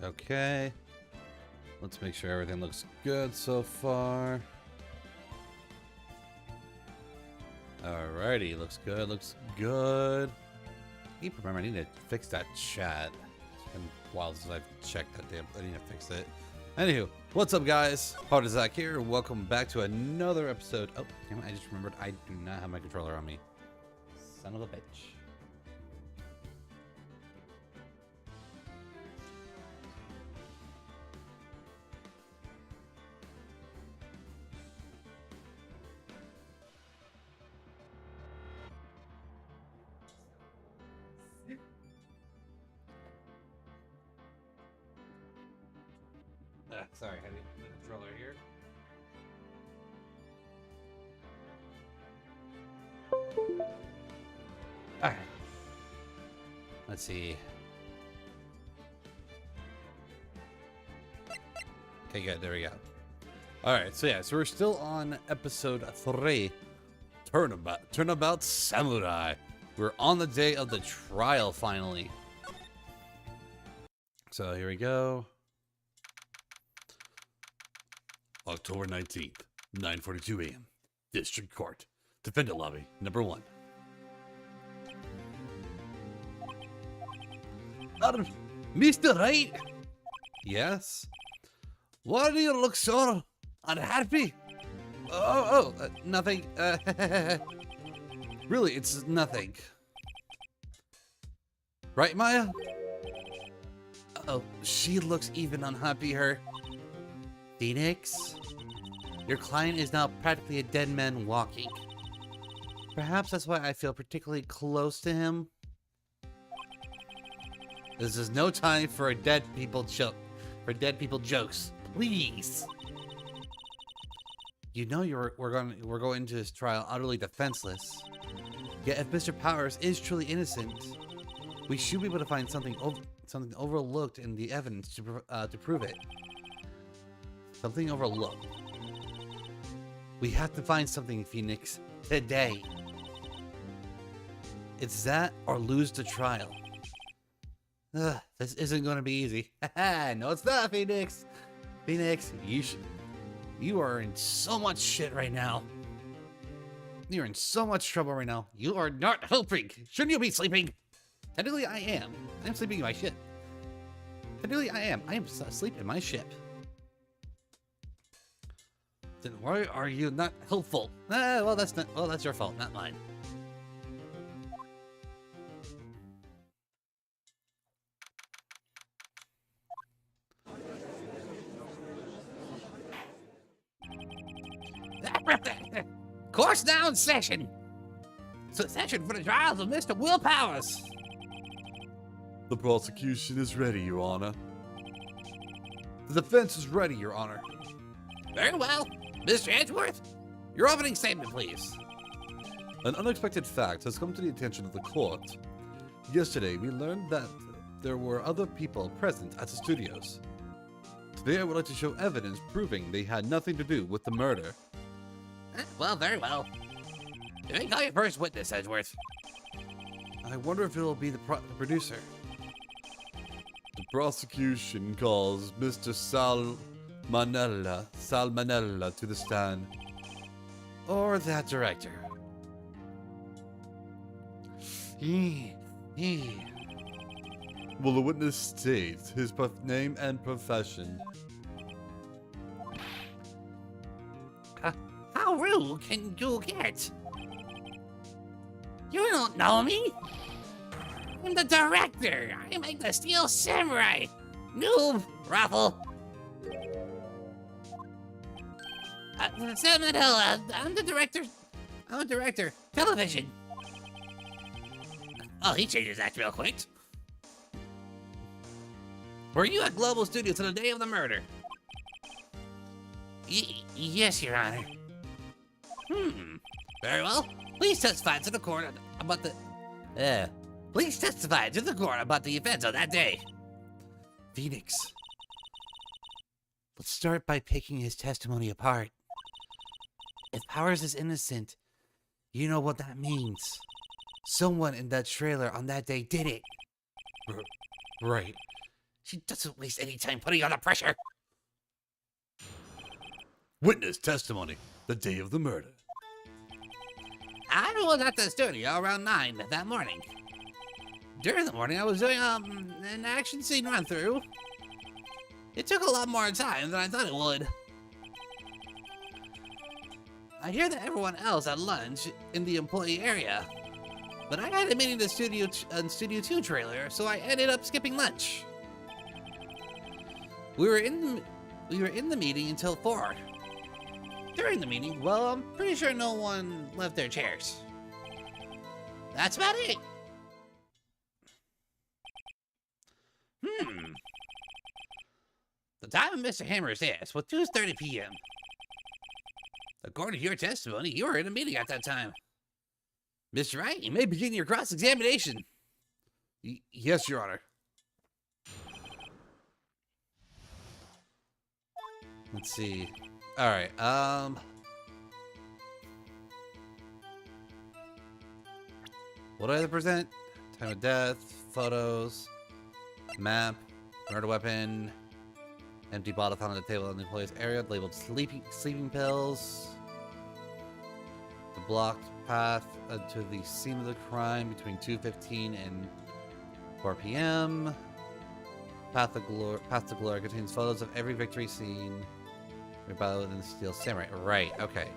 Okay. Let's make sure everything looks good so far. Alrighty, looks good, looks good. I keep remembering I need to fix that chat. It's been a while since I've checked that damn. I need to fix it. Anywho, what's up, guys? Zach here. Welcome back to another episode. Oh, damn it, I just remembered I do not have my controller on me. Son of a bitch. Sorry, I had the controller here. Alright. Let's see. Okay, good. There we go. Alright, so yeah, so we're still on episode 3. Turnabout Samurai. We're on the day of the trial, finally. So here we go. October 19th, 9:42 a.m. District Court. Defendant Lobby, number 1. Mr. Wright? Yes? Why do you look so unhappy? Nothing. Really, it's nothing. Right, Maya? Oh, she looks even unhappy, her. Phoenix? Your client is now practically a dead man walking. Perhaps that's why I feel particularly close to him. This is no time for dead people jokes. Please. You know we're going into this trial utterly defenseless. Yet if Mr. Powers is truly innocent, we should be able to find something overlooked in the evidence to prove it. Something overlooked. We have to find something, Phoenix, today. It's that or lose the trial. This isn't going to be easy. No, it's not, Phoenix. Phoenix, you are in so much shit right now. You're in so much trouble right now. You are not helping. Shouldn't you be sleeping? Technically, I am. I'm sleeping in my ship. Technically, I am. I am asleep in my ship. Then why are you not helpful? Well, that's your fault, not mine. Course now in session. Session for the trials of Mr. Will Powers. The prosecution is ready, Your Honor. The defense is ready, Your Honor. Very well. Mr. Edgeworth, your opening statement, please. An unexpected fact has come to the attention of the court. Yesterday, we learned that there were other people present at the studios. Today, I would like to show evidence proving they had nothing to do with the murder. Well, very well. You may call your first witness, Edgeworth. I wonder if it will be the producer. The prosecution calls Mr. Salmonella to the stand. Or that director. Will the witness state his name and profession? How rude can you get? You don't know me? I'm the director. I make the Steel Samurai. Noob, Raffle. Salmonella, I'm the director. I'm a director. Television. Oh, he changes that real quick. Were you at Global Studios on the day of the murder? Yes, Your Honor. Very well. Please testify to the court about the... Please testify to the court about the events of that day. Phoenix. Let's start by picking his testimony apart. If Powers is innocent, you know what that means. Someone in that trailer on that day did it. Right. She doesn't waste any time putting on the pressure. Witness testimony. The day of the murder. I was at the studio around 9 that morning. During the morning, I was doing an action scene run-through. It took a lot more time than I thought it would. I hear that everyone else had lunch in the employee area, but I had a meeting in the Studio 2 trailer, so I ended up skipping lunch. We were in the meeting until 4. During the meeting, well, I'm pretty sure no one left their chairs. That's about it. The time of Mr. Hammer's death was 2:30 p.m. According to your testimony, you were in a meeting at that time. Mr. Wright, you may begin your cross-examination. Yes, Your Honor. Let's see. All right. What do I have to present? Time of death, photos, map, murder weapon, empty bottle found on the table in the employee's area, labeled sleeping pills. The blocked path to the scene of the crime between 2:15 and 4 p.m. Path to Glory contains photos of every victory scene. Battle in the Steel Samurai. Right, okay.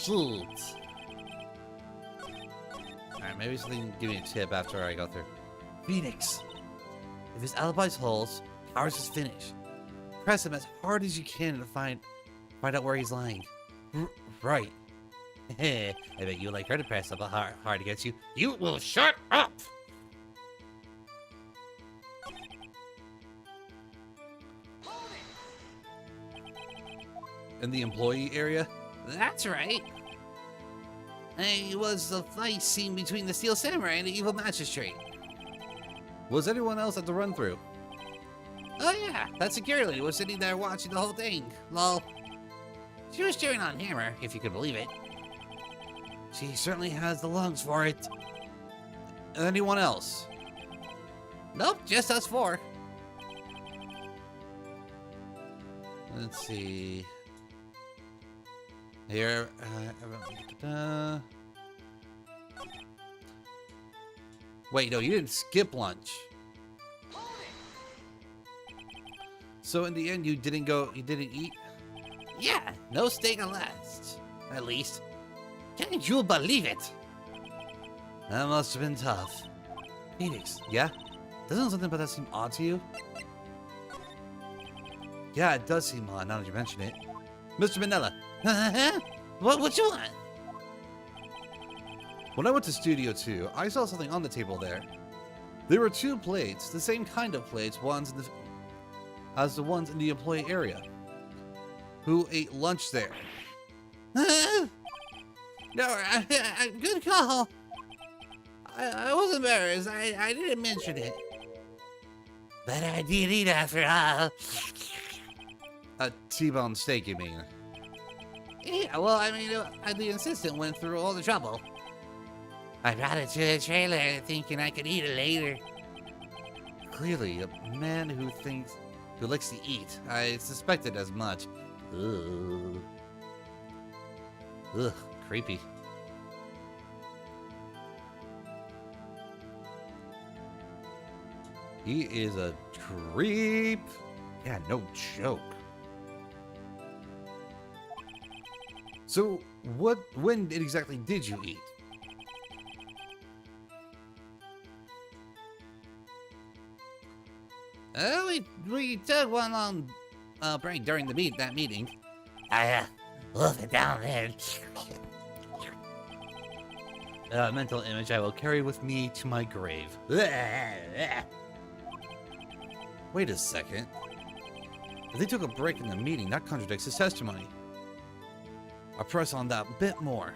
Shoot. Alright, maybe something can give me a tip after I go through. Phoenix. If his alibi holds, ours is finished. Press him as hard as you can to find out where he's lying. Right. I bet you like her to press up hard against you. You will shut up! In the employee area? That's right. It was the fight scene between the Steel Samurai and the evil magistrate. Was anyone else at the run-through? Oh yeah, that security lady was sitting there watching the whole thing. Lol. She was cheering on Hammer, if you could believe it. She certainly has the lungs for it. Anyone else? Nope, just us 4. Let's see. Here, wait, no, you didn't skip lunch. So in the end, you didn't eat? Yeah, no steak at least. Can't you believe it? That must have been tough. Phoenix, yeah? Doesn't something about that seem odd to you? Yeah, it does seem odd now that you mention it. Mr. Manila. What you want? When I went to Studio 2, I saw something on the table there. There were 2 plates, the same kind of plates, as the ones in the employee area. Who ate lunch there? No, good call. I was embarrassed. I didn't mention it. But I did eat after all. A T-bone steak, you mean? Yeah, well, I mean, the assistant went through all the trouble. I brought it to the trailer thinking I could eat it later. Clearly, a man who likes to eat. I suspected as much. Ugh. Ugh, creepy. He is a creep. Yeah, no joke. So, when exactly did you eat? We took one long break during that meeting. I wolf it down there. A mental image I will carry with me to my grave. Wait a second. If they took a break in the meeting, that contradicts his testimony. I'll press on that a bit more.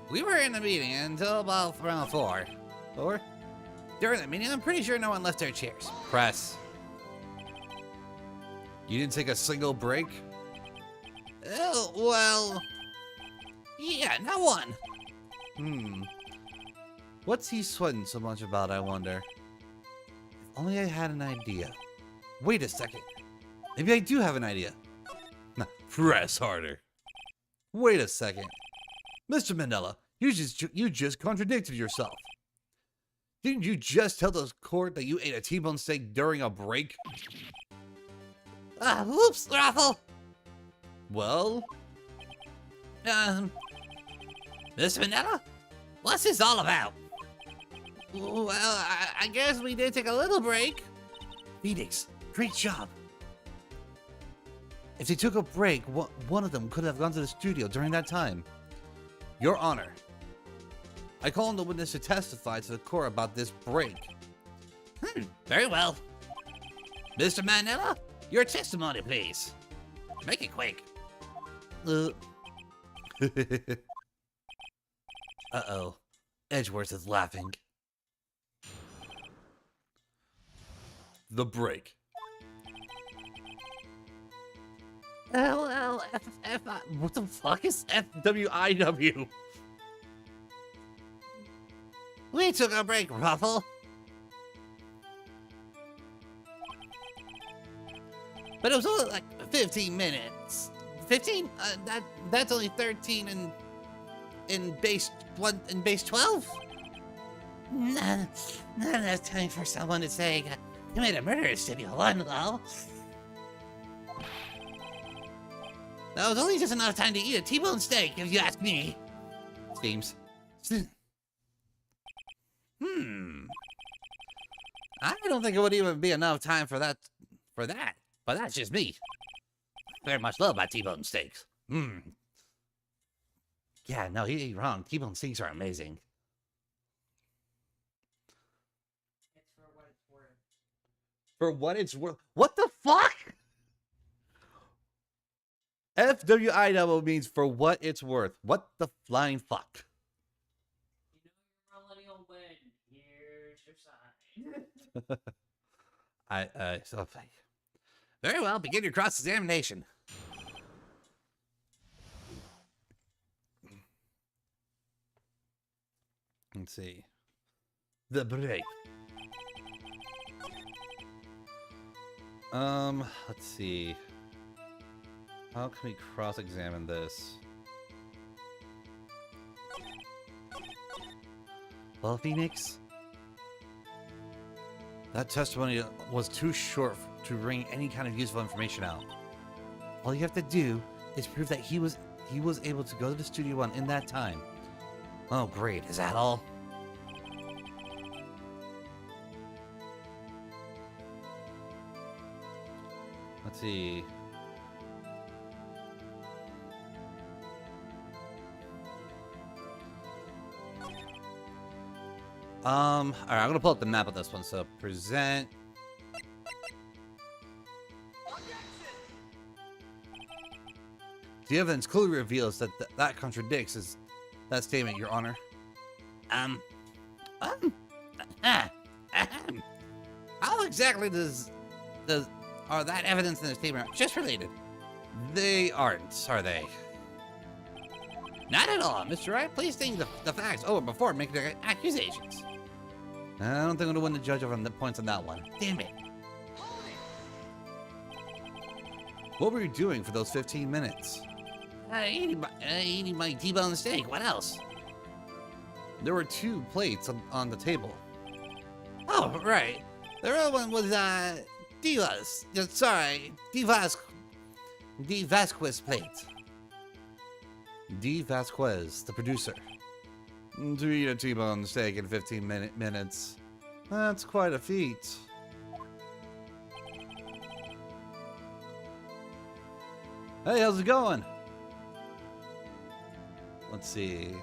We were in the meeting until about around 4. 4? During the meeting, I'm pretty sure no one left their chairs. Press. You didn't take a single break? Oh, well... yeah, not one. What's he sweating so much about, I wonder? only I had an idea. Wait a second. Maybe I do have an idea. Nah, press harder. Wait a second. Mr. Mandela, you just contradicted yourself. Didn't you just tell the court that you ate a T-bone steak during a break? Oops, Raffle. Well? Mr. Mandela? What's this all about? Well, I guess we did take a little break. Phoenix, great job. If they took a break, one of them could have gone to the studio during that time. Your Honor, I call on the witness to testify to the court about this break. Very well. Mr. Mandela, your testimony, please. Make it quick. Uh-oh. Edgeworth is laughing. The break. What the fuck is FWIW. We took a break, Ruffle. But it was only like 15 minutes. 15? That's only 13 in base 12? Not enough time for someone to say commit a murder in Studio 1, though. That was only just enough time to eat a T-bone steak, if you ask me. Seems. I don't think it would even be enough time for that. But that's just me. I very much love my T-bone steaks. Yeah, no, he ain't wrong. T-bone steaks are amazing. It's for what it's worth. For what it's worth. What the fuck? FWIW means for what it's worth. What the flying fuck? You know your millennial win. Here's your sign. So Very well, begin your cross-examination. let's see. The break. Let's see. How can we cross-examine this? Well, Phoenix, that testimony was too short to bring any kind of useful information out. All you have to do is prove that he was able to go to the Studio 1 in that time. Oh, great. Is that all? Let's see. Alright, I'm gonna pull up the map of this one. So, present. The evidence clearly reveals that that contradicts that statement, Your Honor. How exactly are that evidence and the statement just related? They aren't, are they? Not at all, Mr. Wright. Please think the facts over before making accusations. I don't think I'm gonna win the judge over the points on that one. Damn it. What were you doing for those 15 minutes? Eating my T-bone steak. What else? There were 2 plates on the table. Oh, right. The other one was, Diva's. Sorry, Diva's Vasquez plate. D. Vasquez, the producer. To eat a T-bone steak in 15 minutes. That's quite a feat. Hey, how's it going? Let's see.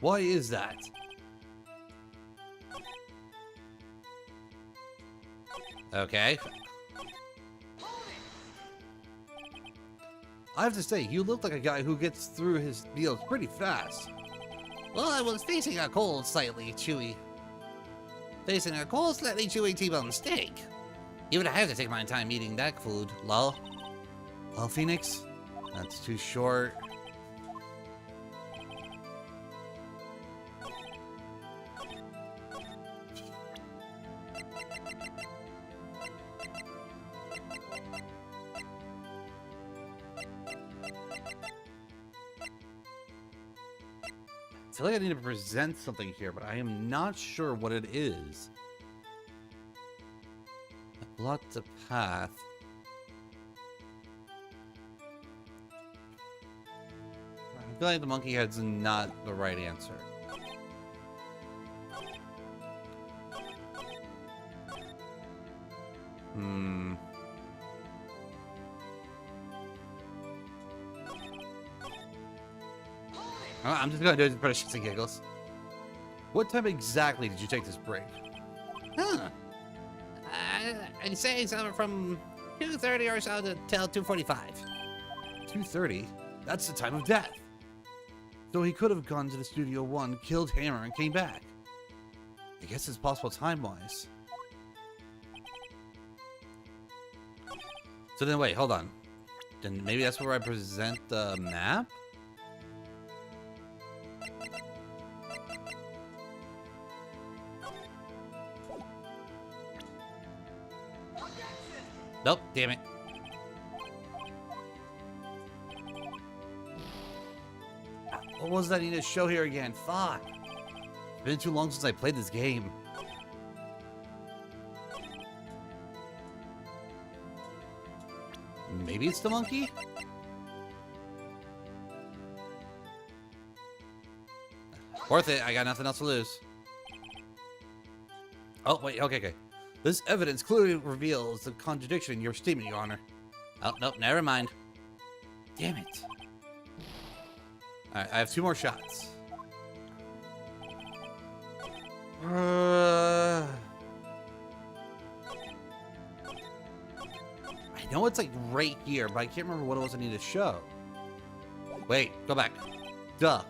Why is that? Okay. I have to say, you look like a guy who gets through his meals pretty fast. Well, I was facing a cold, slightly chewy. Facing a cold, slightly chewy T-bone steak. You would have to take my time eating that food, lol. Well, Phoenix, that's too short. I feel like I need to present something here, but I am not sure what it is. I blocked the path. I feel like the monkey head's not the right answer. I'm just gonna do it for shits and giggles. What time exactly did you take this break? Huh. I'd say somewhere from 2:30 or so till 2:45. 2:30? That's the time of death. So he could have gone to the Studio One, killed Hammer, and came back. I guess it's possible time-wise. So then wait, hold on. Then maybe that's where I present the map? Nope, damn it. What was that I need to show here again? Fuck. It's been too long since I played this game. Maybe it's the monkey? Worth it, I got nothing else to lose. Oh, wait, okay. This evidence clearly reveals the contradiction in your statement, Your Honor. Oh, nope, never mind. Damn it. Alright, I have 2 more shots. I know it's like right here, but I can't remember what it was I need to show. Wait, go back. Duh.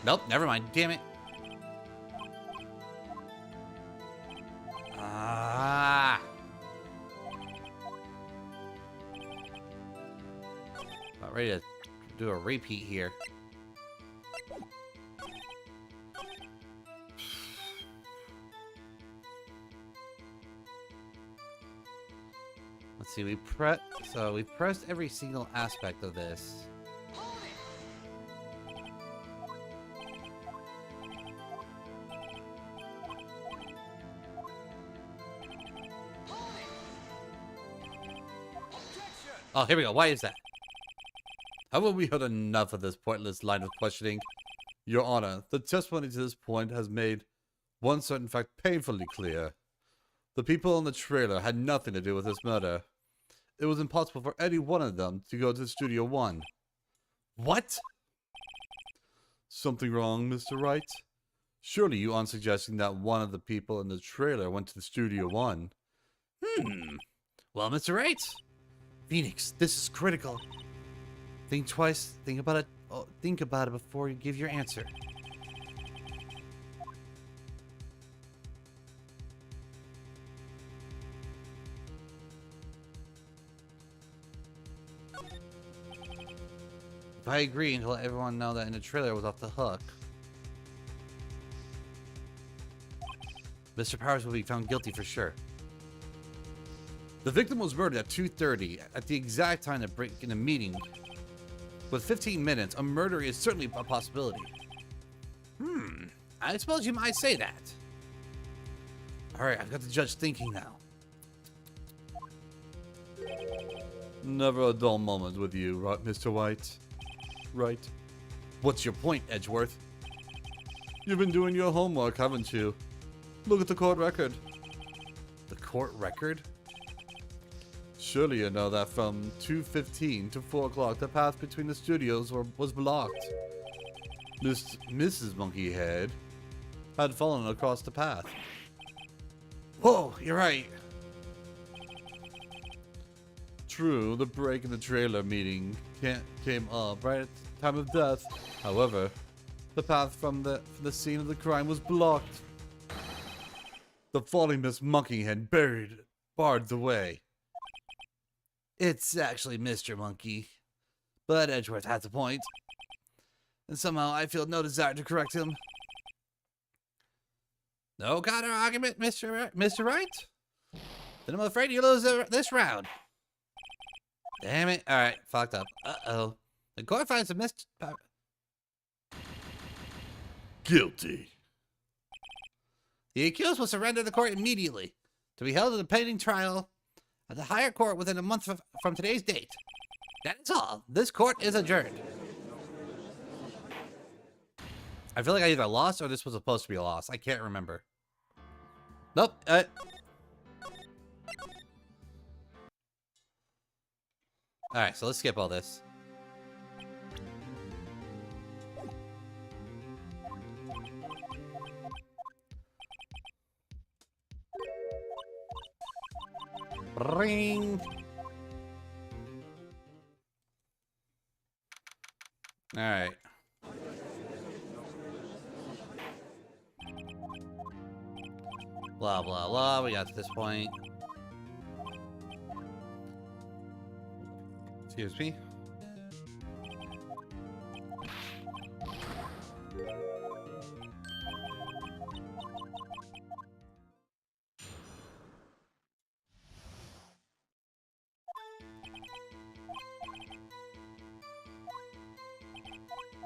Nope, never mind. Damn it. About ready to do a repeat here. Let's see, we've pressed every single aspect of this. Oh, here we go. Why is that? Haven't we heard enough of this pointless line of questioning? Your Honor, the testimony to this point has made one certain fact painfully clear. The people in the trailer had nothing to do with this murder. It was impossible for any one of them to go to Studio One. What? Something wrong, Mr. Wright? Surely you aren't suggesting that one of the people in the trailer went to the Studio One? Well, Mr. Wright? Phoenix, this is critical. Think twice, think about it before you give your answer. If I agree and let everyone know that in the trailer was off the hook, Mr. Powers will be found guilty for sure. The victim was murdered at 2:30 at the exact time to break in a meeting. With 15 minutes, a murder is certainly a possibility. I suppose you might say that. Alright, I've got the judge thinking now. Never a dull moment with you, Mr. White. Right. What's your point, Edgeworth? You've been doing your homework, haven't you? Look at the court record. The court record? Surely you know that from 2:15 to 4 o'clock, the path between the studios was blocked. Mrs. Monkeyhead had fallen across the path. Whoa, you're right. True, the break in the trailer meeting came up right at the time of death. However, the path from the scene of the crime was blocked. The falling Miss Monkey had barred the way. It's actually Mr. Monkey. But Edgeworth has a point. And somehow I feel no desire to correct him. No counter argument, Mr. Wright? Then I'm afraid you lose this round. Damn it. Alright, fucked up. Uh-oh. The court finds a Guilty. The accused will surrender the court immediately, to be held in a pending trial at the higher court within a month from today's date. That is all. This court is adjourned. I feel like I either lost or this was supposed to be a loss. I can't remember. Nope. Alright, so let's skip all this. Ring. Alright. Blah, blah, blah. We got to this point. Excuse me.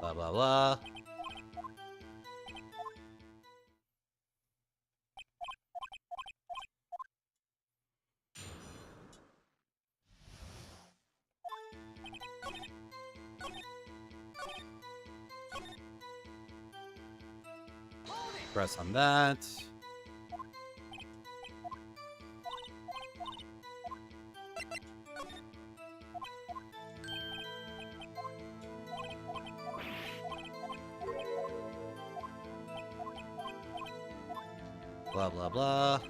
Blah, blah, blah. Press on that. Blah, blah, blah.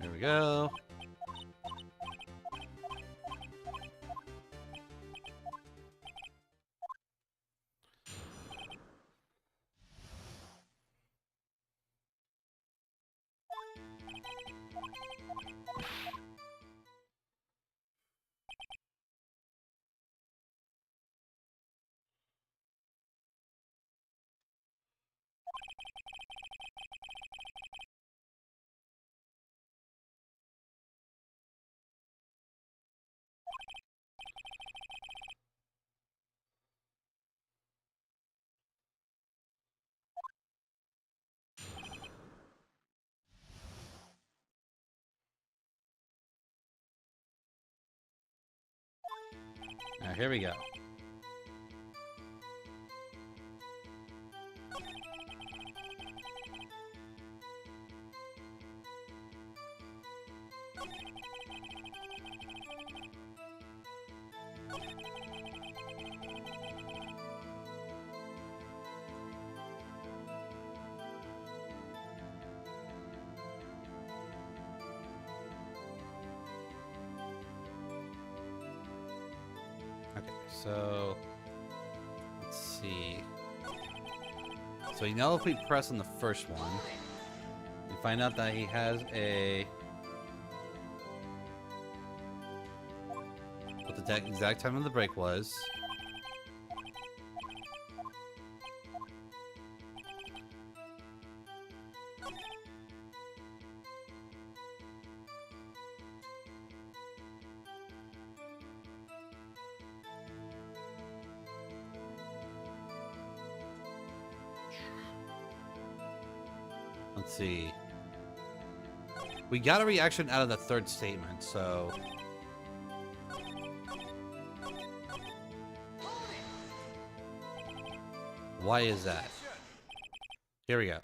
There we go. Now, here we go. Okay, so let's see. So you know, if we press on the first one, we find out that he has a what the exact time of the break was. Let's see. We got a reaction out of the third statement, so... Why is that? Here we go.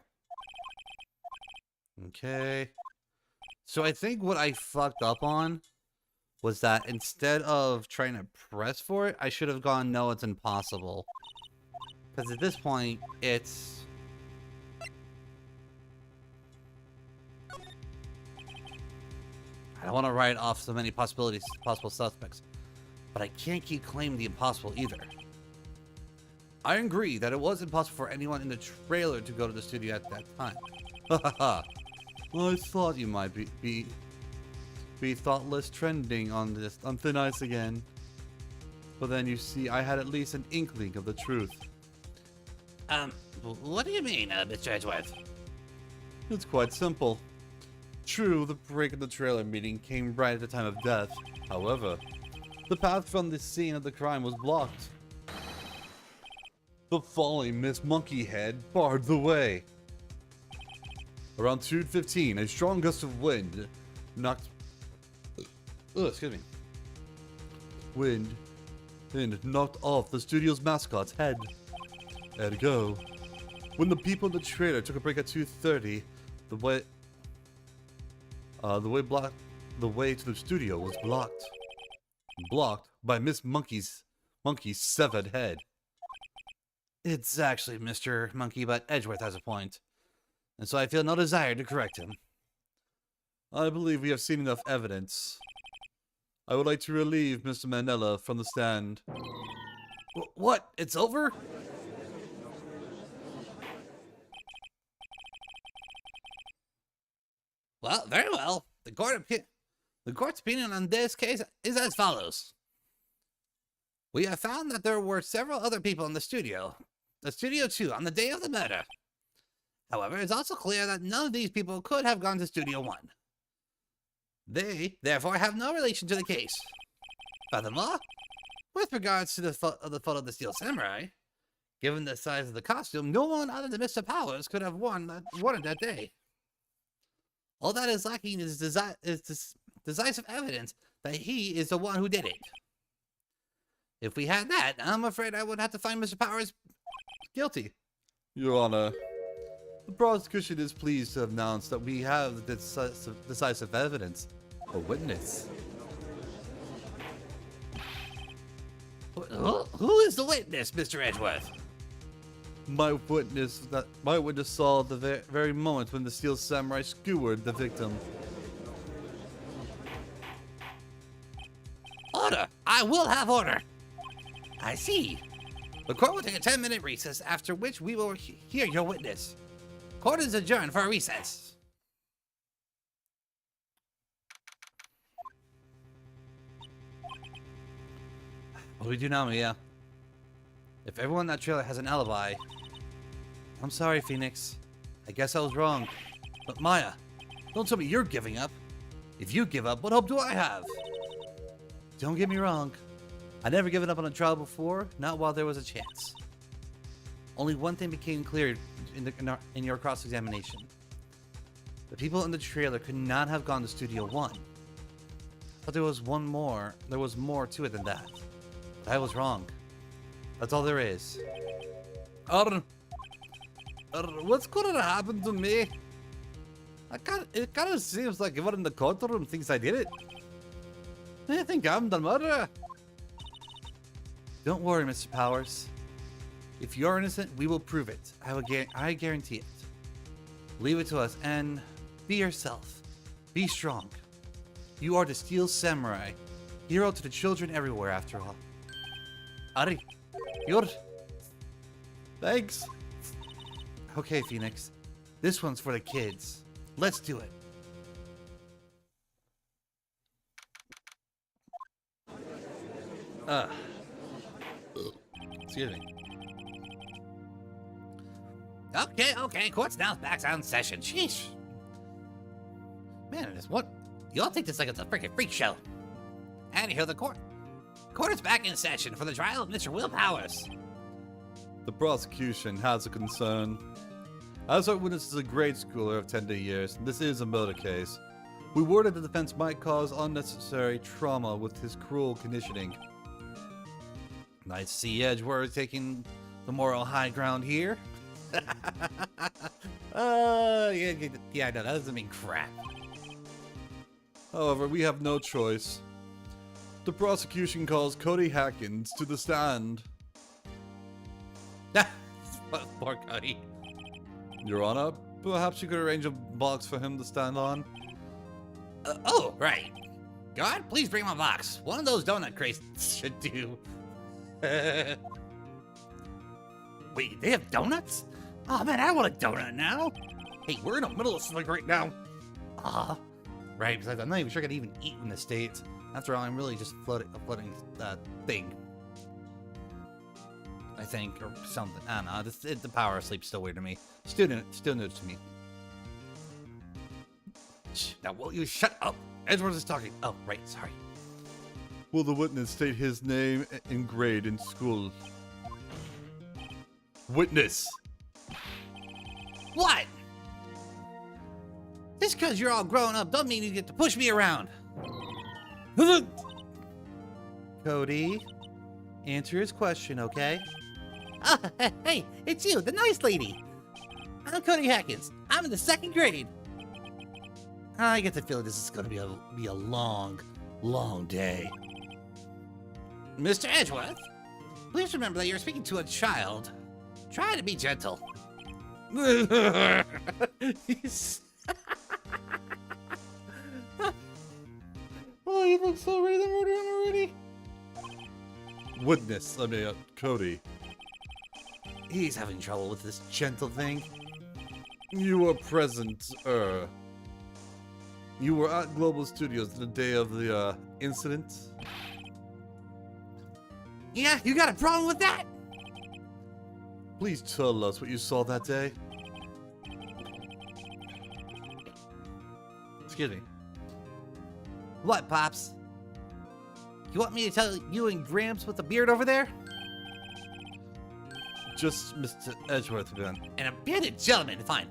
Okay. So I think what I fucked up on was that instead of trying to press for it, I should have gone, no, it's impossible. Because at this point, it's... I don't want to write off so many possible suspects, but I can't keep claiming the impossible either. I agree that it was impossible for anyone in the trailer to go to the studio at that time. Hahaha. Well, I thought you might be thoughtless trending on thin ice again. But then you see, I had at least an inkling of the truth. What do you mean, Mr. Edgeworth? It's quite simple. True, the break in the trailer meeting came right at the time of death. However, the path from the scene of the crime was blocked. The falling Miss Monkey Head barred the way. Around 2:15, a strong gust of wind knocked... Wind knocked off the studio's mascot's head. Ergo, when the people in the trailer took a break at 2:30, the way to the studio was blocked. Blocked by Miss Monkey's severed head. It's actually Mr. Monkey, but Edgeworth has a point, and so I feel no desire to correct him. I believe we have seen enough evidence. I would like to relieve Mr. Mandela from the stand. What? It's over? Well, very well. The court's opinion on this case is as follows. We have found that there were several other people in the studio too, on the day of the murder. However, it's also clear that none of these people could have gone to Studio 1. They, therefore, have no relation to the case. Furthermore, with regards to the photo of the Steel Samurai, given the size of the costume, no one other than Mr. Powers could have worn it that day. All that is lacking is decisive evidence that he is the one who did it. If we had that, I'm afraid I would have to find Mr. Powers guilty. Your Honor, the prosecution is pleased to announce that we have the decisive evidence, a witness. Who is the witness, Mr. Edgeworth? My witness saw the very moment when the Steel Samurai skewered the victim. Order! I will have order! I see. The court will take a 10-minute recess, after which we will hear your witness. Court is adjourned for a recess. What do we do now, Mia? If everyone in that trailer has an alibi... I'm sorry, Phoenix. I guess I was wrong. But Maya, don't tell me you're giving up. If you give up, what hope do I have? Don't get me wrong. I never given up on a trial before, not while there was a chance. Only one thing became clear in your cross-examination. The people in the trailer could not have gone to Studio 1. But there was more to it than that. But I was wrong. That's all there is. What's going to happen to me? It kind of seems like everyone in the courtroom thinks I did it. They think I'm the murderer. Don't worry, Mr. Powers. If you're innocent, we will prove it. I guarantee it. Leave it to us and be yourself. Be strong. You are the Steel Samurai, hero to the children everywhere, after all. Ari, thanks. Okay, Phoenix. This one's for the kids. Let's do it. Excuse me. Okay, court's now back on session. Sheesh. Man, you all think this like it's a freaking freak show. And here the court. Court is back in session for the trial of Mr. Will Powers. The prosecution has a concern. As our witness is a grade schooler of tender years, this is a murder case. We worry that the defense might cause unnecessary trauma with his cruel conditioning. Nice to see Edgeworth taking the moral high ground here. Yeah, no, that doesn't mean crap. However, we have no choice. The prosecution calls Cody Hackins to the stand. Poor Cody. Your Honor, perhaps you could arrange a box for him to stand on? Oh, right. God, please bring my box. One of those donut crates should do. Wait, they have donuts? Oh man, I want a donut now. Hey, we're in the middle of something right now. Right, because I'm not even sure I could even eat in the States. After all, I'm really just a floating thing. I think, or something. I don't know. The power of sleep's still weird to me. Still new to me. Shh, now will you shut up? Edward is talking. Oh, right, sorry. Will the witness state his name and grade in school? Witness! What? Just because you're all grown up doesn't mean you get to push me around. Cody, answer his question, okay? Hey, it's you, the nice lady. I'm Cody Hackins. I'm in the 2nd grade. I get the feeling this is going to be a long, long day. Mr. Edgeworth, please remember that you're speaking to a child. Try to be gentle. Oh, you look so ready to murder him already. Witness, Cody. He's having trouble with this gentle thing. You were present, You were at Global Studios the day of the, incident? Yeah, you got a problem with that? Please tell us what you saw that day. Excuse me. What, Pops? You want me to tell you and Gramps with the beard over there? Just Mr. Edgeworth again. And a bearded gentleman, fine.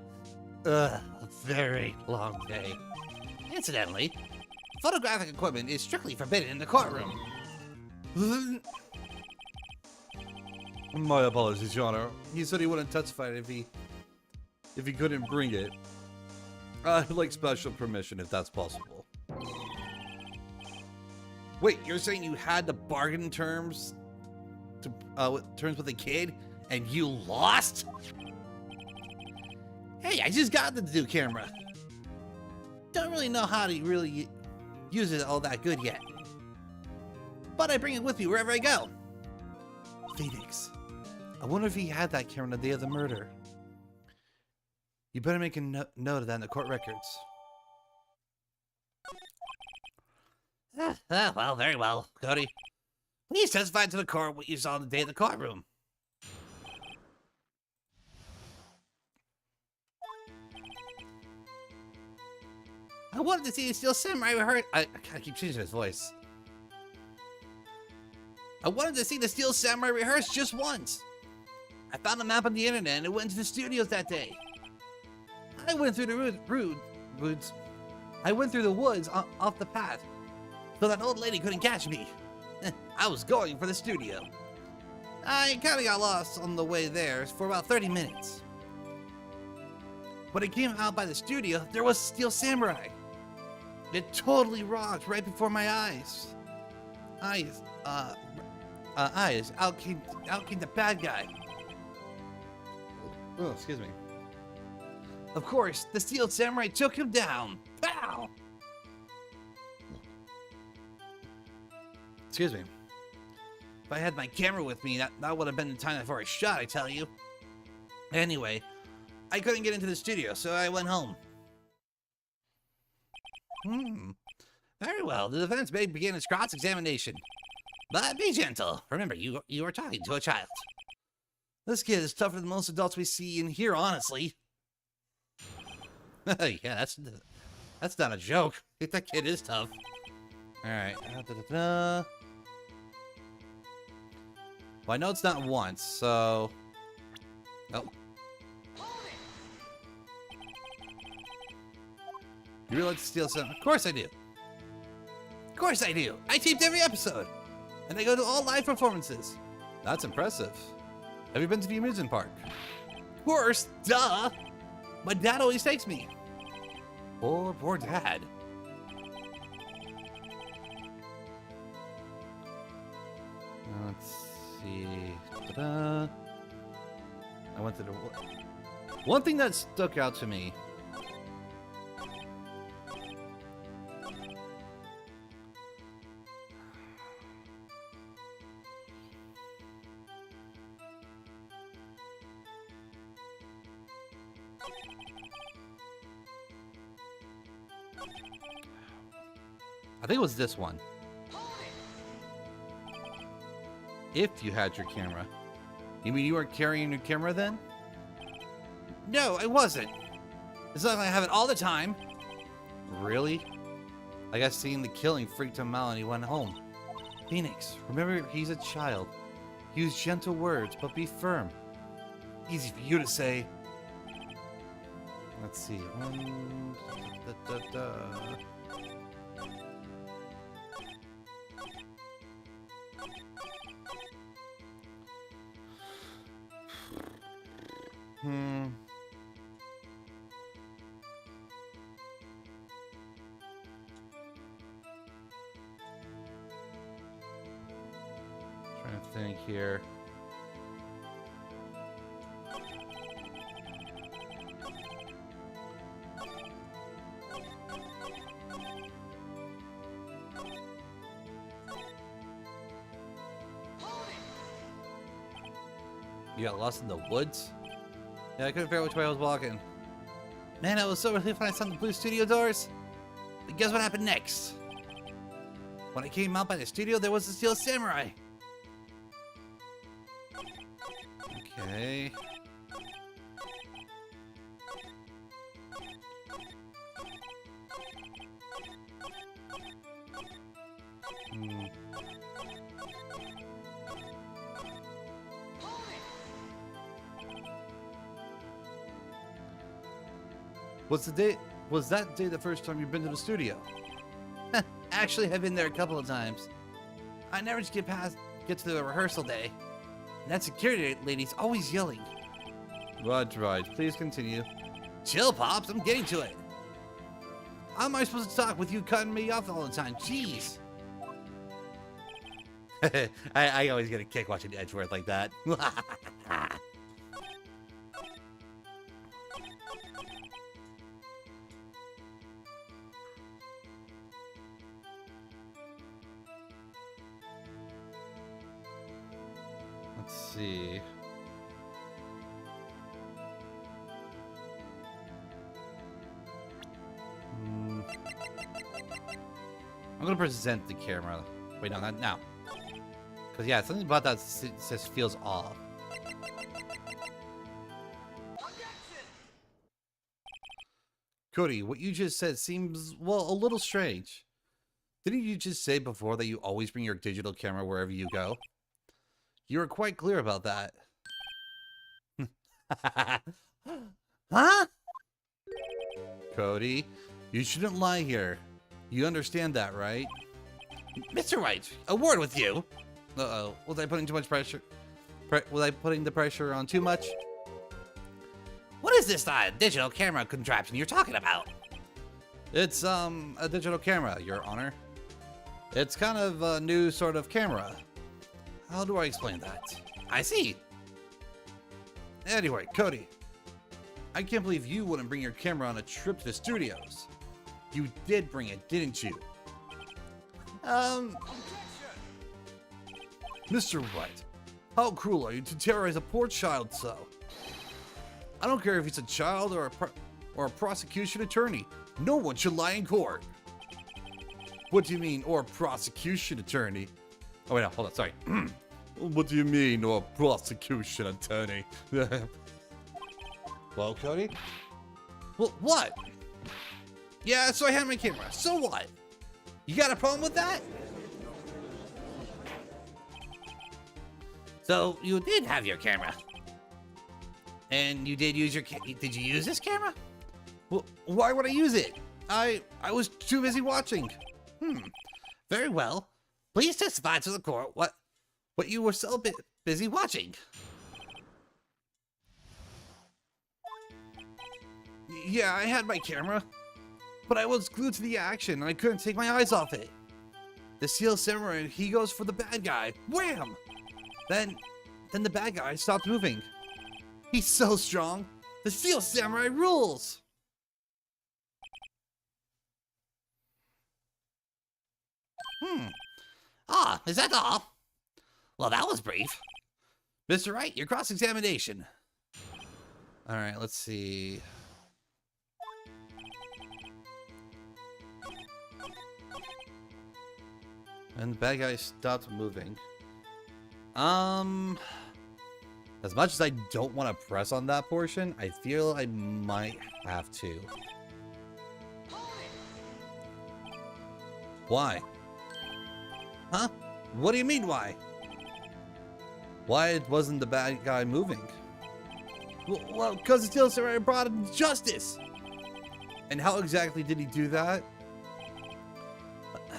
A very long day. Incidentally, photographic equipment is strictly forbidden in the courtroom. My apologies, Your Honor. He said he wouldn't testify if he couldn't bring it. I'd like special permission if that's possible. Wait, you're saying you had to bargain terms with a kid and you lost? Hey, I just got the new camera. Don't really know how to really use it all that good yet. But I bring it with me wherever I go. Phoenix, I wonder if he had that camera the day of the murder. You better make a note of that in the court records. Well, very well, Cody. Please testify to the court what you saw the day of the courtroom. I wanted to see the Steel Samurai rehearse. I keep changing his voice. I wanted to see the Steel Samurai rehearse just once. I found a map on the internet and went to the studios that day. I went through the woods. I went through the woods off the path, so that old lady couldn't catch me. I was going for the studio. I kind of got lost on the way there for about 30 minutes. When I came out by the studio, there was Steel Samurai. It totally rocked right before my eyes. Out came the bad guy. Oh, excuse me. Of course, the Steel Samurai took him down. Pow! Excuse me. If I had my camera with me, that would have been the time before I shot, I tell you. Anyway, I couldn't get into the studio, so I went home. Very well, the defense may begin its cross-examination. But be gentle. Remember, you are talking to a child. This kid is tougher than most adults we see in here, honestly. Yeah, that's not a joke. That kid is tough. Alright. Well, I know it's not once, so... Oh. You really like to steal some? Of course I do. Of course I do. I taped every episode. And I go to all live performances. That's impressive. Have you been to the amusement park? Of course, duh. My dad always takes me. Poor Dad. Let's see. Ta-da. I went to the... One thing that stuck out to me. I think it was this one. If you had your camera. You mean you weren't carrying your camera then? No, I wasn't. It's not like I have it all the time. Really? I guess seeing the killing freaked him out and he went home. Phoenix, remember he's a child. Use gentle words, but be firm. Easy for you to say. Let's see. Trying to think here. You got lost in the woods? Yeah, I couldn't figure out which way I was walking. Man, I was so relieved when I saw the blue studio doors. But guess what happened next? When I came out by the studio, there was a steel samurai. Okay. Was that day the first time you've been to the studio? Actually, I've been there a couple of times. I never just get to the rehearsal day. And that security lady's always yelling. Right. Please continue. Chill, Pops, I'm getting to it. How am I supposed to talk with you cutting me off all the time? Jeez. I always get a kick watching Edgeworth like that. Let's see. I'm gonna present the camera. Wait, no, not now. Because, yeah, something about that just feels off. Cody, what you just said seems, well, a little strange. Didn't you just say before that you always bring your digital camera wherever you go? You were quite clear about that. Huh? Cody, you shouldn't lie here. You understand that, right? Mr. Wright, a word with you. Uh-oh. Was I putting too much pressure? Was I putting the pressure on too much? What is this digital camera contraption you're talking about? It's, a digital camera, Your Honor. It's kind of a new sort of camera. How do I explain that? I see. Anyway, Cody, I can't believe you wouldn't bring your camera on a trip to the studios. You did bring it, didn't you? Mr. Wright, how cruel are you to terrorize a poor child so? I don't care if he's a child or a prosecution attorney. No one should lie in court. What do you mean, or prosecution attorney? Oh, wait, no, hold on, sorry. What do you mean, or prosecution attorney? Well, Cody? Well, what? Yeah, so I had my camera. So what? You got a problem with that? So you did have your camera. And you did use did you use this camera? Well, why would I use it? I was too busy watching. Very well. Please testify to the court what you were so busy watching. Yeah, I had my camera, but I was glued to the action and I couldn't take my eyes off it. The Steel Samurai, he goes for the bad guy. Wham! Then the bad guy stopped moving. He's so strong. The Steel Samurai rules. Ah, is that all? Well, that was brief. Mr. Wright, your cross-examination. All right, let's see. And the bad guy stopped moving. As much as I don't want to press on that portion, I feel I might have to. Why? Huh? What do you mean, why? Why wasn't the bad guy moving? Well, because the Steel Samurai brought him justice. And how exactly did he do that?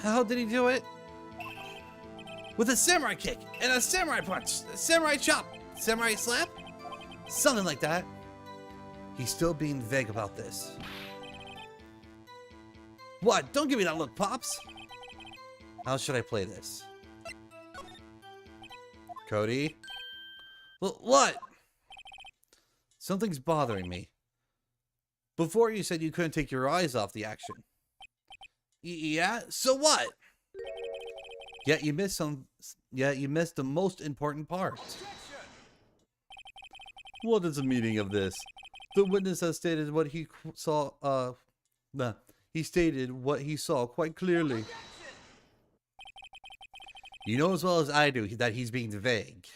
How did he do it? With a samurai kick and a samurai punch, a samurai chop, samurai slap, something like that. He's still being vague about this. What? Don't give me that look, Pops. How should I play this? Cody? Well, what? Something's bothering me. Before you said you couldn't take your eyes off the action. Yeah? So what? Yet you missed the most important part. What is the meaning of this? The witness has stated what he saw, he stated what he saw quite clearly. You know as well as I do that he's being vague.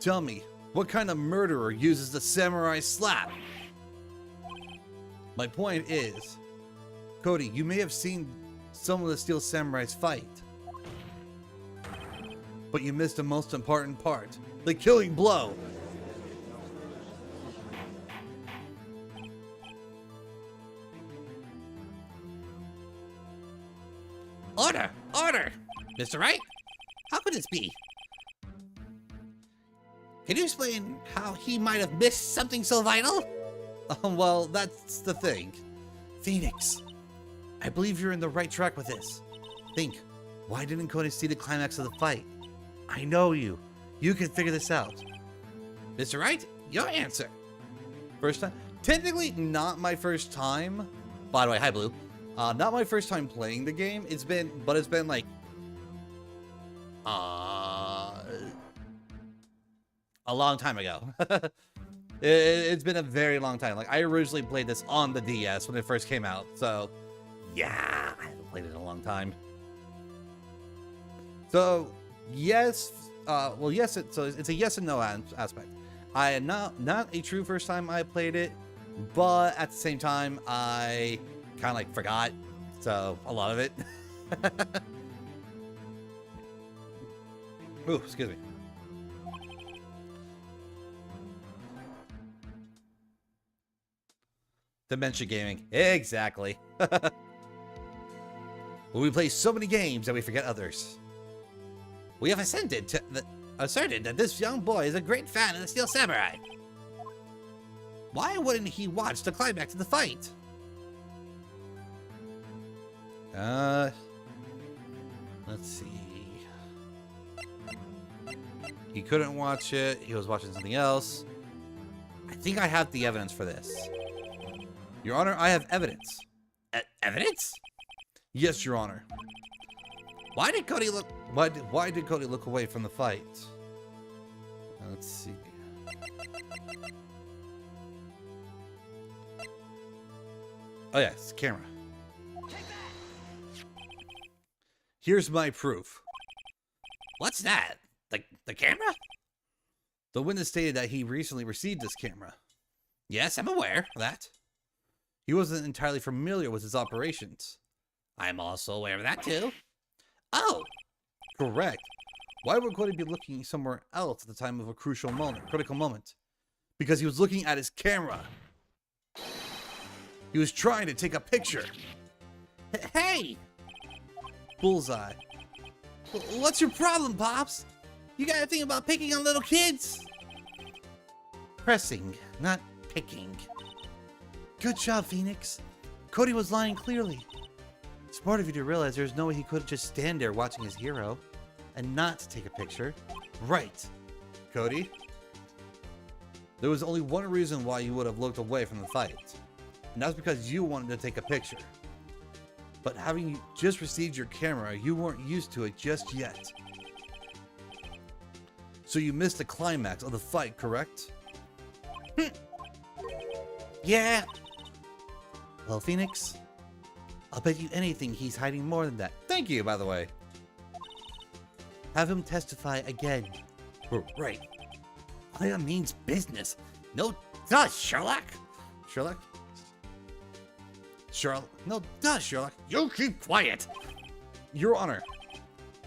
Tell me, what kind of murderer uses the samurai slap? My point is, Cody, you may have seen some of the Steel Samurais fight, but you missed the most important part, the killing blow. Order! Order! Mr. Wright? How could this be? Can you explain how he might have missed something so vital? Well, that's the thing. Phoenix, I believe you're in the right track with this. Think, why didn't Cody see the climax of the fight? I know you. You can figure this out. Mr. Wright, your answer. First time? Technically not my first time. By the way, hi Blue. Not my first time playing the game. It's been like a long time ago. It's been a very long time. Like I originally played this on the DS when it first came out. So yeah, I haven't played it in a long time. So yes, well yes, it's a yes and no aspect. I am not a true first time I played it, but at the same time I kind of like forgot, so a lot of it. Ooh, excuse me. Dementia gaming, exactly. We play so many games that we forget others. We have asserted that this young boy is a great fan of the Steel Samurai. Why wouldn't he watch the climax of the fight? Let's see. He couldn't watch it. He was watching something else. I think I have the evidence for this. Your Honor, I have evidence. Evidence? Yes, Your Honor. Why did Cody look... Why did Cody look away from the fight? Let's see. Oh yes, camera. Here's my proof. What's that? The camera? The witness stated that he recently received this camera. Yes, I'm aware of that. He wasn't entirely familiar with its operations. I'm also aware of that too. Oh! Correct. Why would Cody be looking somewhere else at the time of a critical moment? Because he was looking at his camera. He was trying to take a picture. Hey! Bullseye. What's your problem, Pops? You gotta think about picking on little kids. Pressing, not picking. Good job, Phoenix. Cody was lying clearly. Smart of you to realize there's no way he could just stand there watching his hero. and not take a picture. Right. Cody? There was only one reason why you would have looked away from the fight, and that's because you wanted to take a picture. But having just received your camera, you weren't used to it just yet. So you missed the climax of the fight, correct? Yeah. Well, Phoenix, I'll bet you anything he's hiding more than that. Thank you, by the way. Have him testify again. Right. By all means, business. No, duh, Sherlock. Sherlock? No, duh, Sherlock. You keep quiet. Your Honor,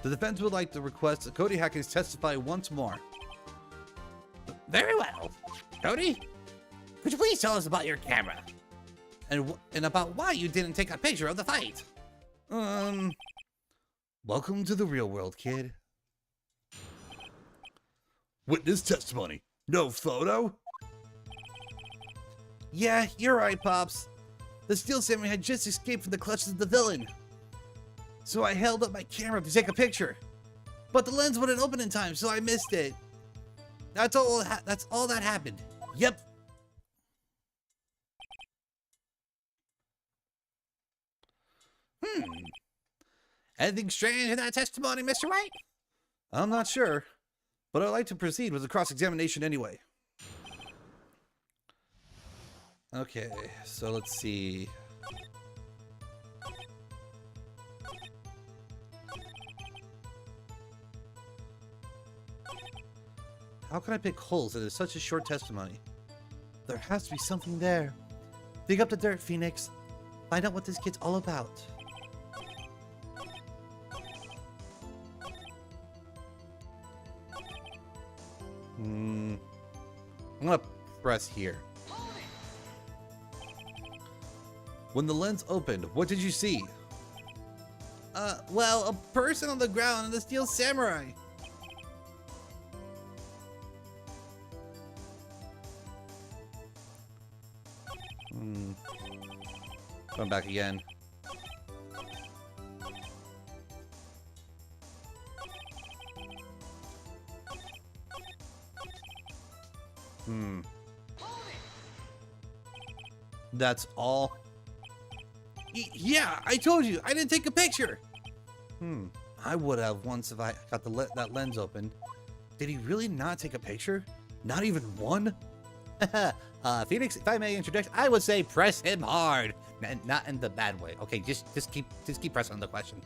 the defense would like to request that Cody Hackins testify once more. Very well. Cody, could you please tell us about your camera? And about why you didn't take a picture of the fight? Welcome to the real world, kid. Witness testimony. No photo? Yeah, you're right, Pops. The Steel Samurai had just escaped from the clutches of the villain. So I held up my camera to take a picture. But the lens wouldn't open in time, so I missed it. That's all that happened. Yep. Anything strange in that testimony, Mr. Wright? I'm not sure, but I'd like to proceed with the cross-examination anyway. Okay, so let's see. How can I pick holes in such a short testimony? There has to be something there. Dig up the dirt, Phoenix. Find out what this kid's all about. I'm gonna press here. When the lens opened, what did you see? Well, a person on the ground and the Steel Samurai. Going back again. That's all? Yeah, I told you, I didn't take a picture. I would have once if I got that lens open. Did he really not take a picture? Not even one? Phoenix, if I may interject, I would say press him hard. Not in the bad way. Okay, just keep pressing the question.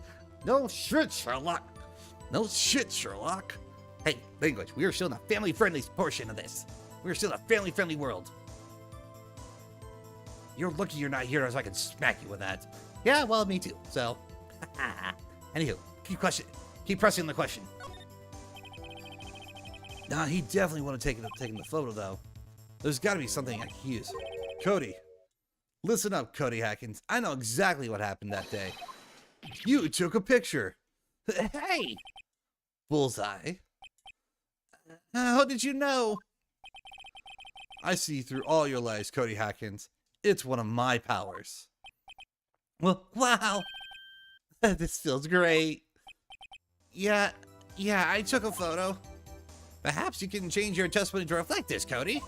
No shit, Sherlock. No shit, Sherlock. Hey, language, we are still in the family-friendly portion of this. We're still in a family-friendly world. You're lucky you're not here so I can smack you with that. Yeah, well, me too, so. Anywho, keep pressing the question. Nah, he definitely would have taken the photo, though. There's got to be something I can use. Cody. Listen up, Cody Hackins. I know exactly what happened that day. You took a picture. Hey! Bullseye. How did you know? I see through all your lies, Cody Hackins. It's one of my powers. Well, wow. This feels great. Yeah, I took a photo. Perhaps you can change your testimony to reflect this, Cody.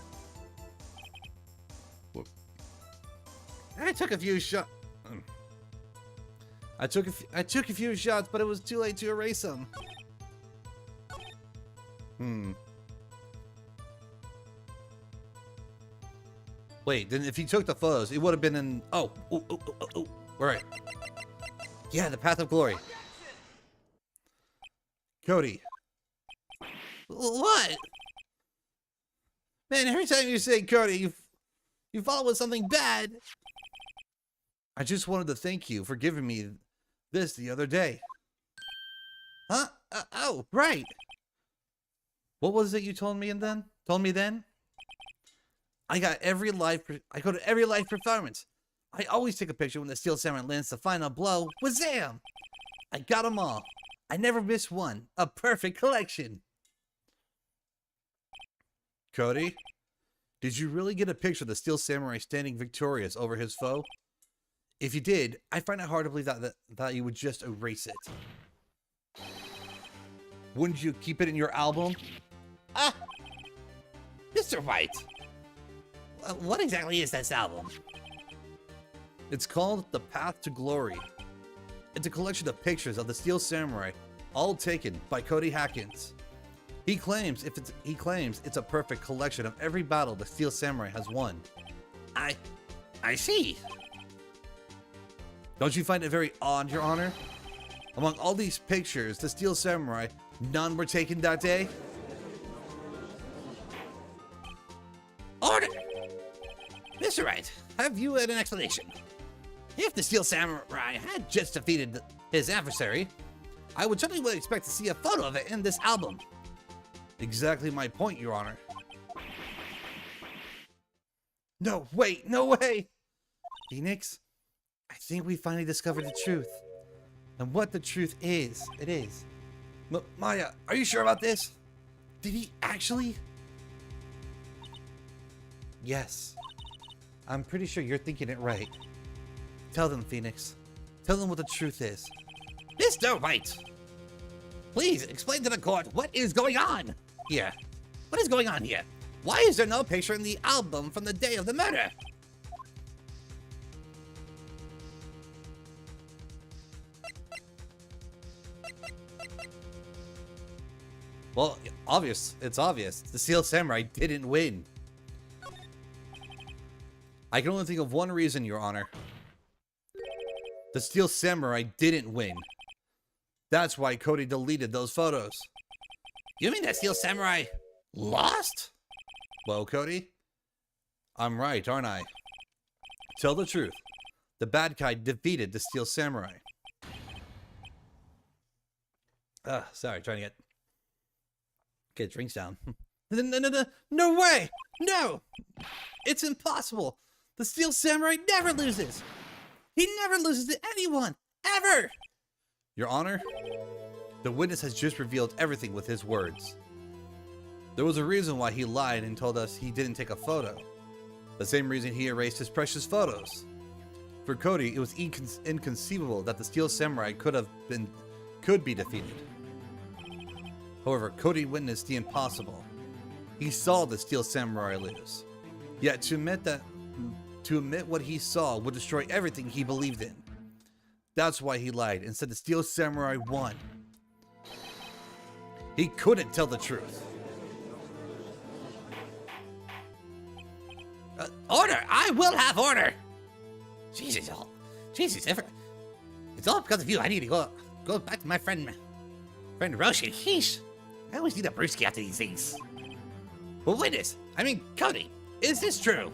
I took a few shots. I took a few shots, but it was too late to erase them. Wait, then if he took the photos, it would have been in... Oh. Right. Yeah, the Path of Glory. Cody. What? Man, every time you say Cody, you follow with something bad. I just wanted to thank you for giving me this the other day. Huh? Oh, right. What was it you told me then? I go to every live performance. I always take a picture when the Steel Samurai lands the final blow. Wazam! I got them all. I never miss one. A perfect collection. Cody, did you really get a picture of the Steel Samurai standing victorious over his foe? If you did, I find it hard to believe that you would just erase it. Wouldn't you keep it in your album? Ah, Mr. White. What exactly is this album? It's called The Path to Glory. It's a collection of pictures of the Steel Samurai, all taken by Cody Hackins. He claims it's a perfect collection of every battle the Steel Samurai has won. I see. Don't you find it very odd, Your Honor? Among all these pictures, the Steel Samurai, none were taken that day? Order! Mr. Wright, have you had an explanation? If the Steel Samurai had just defeated his adversary, I would certainly expect to see a photo of it in this album. Exactly my point, Your Honor. No, wait, no way! Phoenix, I think we finally discovered the truth. And what the truth is, it is. Maya, are you sure about this? Did he actually? Yes. I'm pretty sure you're thinking it right. Tell them, Phoenix. Tell them what the truth is. Mr. White! Please explain to the court what is going on here. What is going on here? Why is there no picture in the album from the day of the murder? Well, it's obvious. The Steel Samurai didn't win. I can only think of one reason, Your Honor. The Steel Samurai didn't win. That's why Cody deleted those photos. You mean that Steel Samurai lost? Well, Cody, I'm right, aren't I? Tell the truth. The bad guy defeated the Steel Samurai. Sorry, trying to get drinks down. No way! No! It's impossible! The Steel Samurai never loses! He never loses to anyone! Ever! Your Honor, the witness has just revealed everything with his words. There was a reason why he lied and told us he didn't take a photo. The same reason he erased his precious photos. For Cody, it was inconceivable that the Steel Samurai could be defeated. However, Cody witnessed the impossible. He saw the Steel Samurai lose. Yet to admit what he saw would destroy everything he believed in. That's why he lied and said the Steel Samurai won. He couldn't tell the truth. Order! I will have order! Jesus, it's all because of you. I need to go back to my friend Roshi. Sheesh. I always need a brewski after these things. Well, witness, Cody, is this true?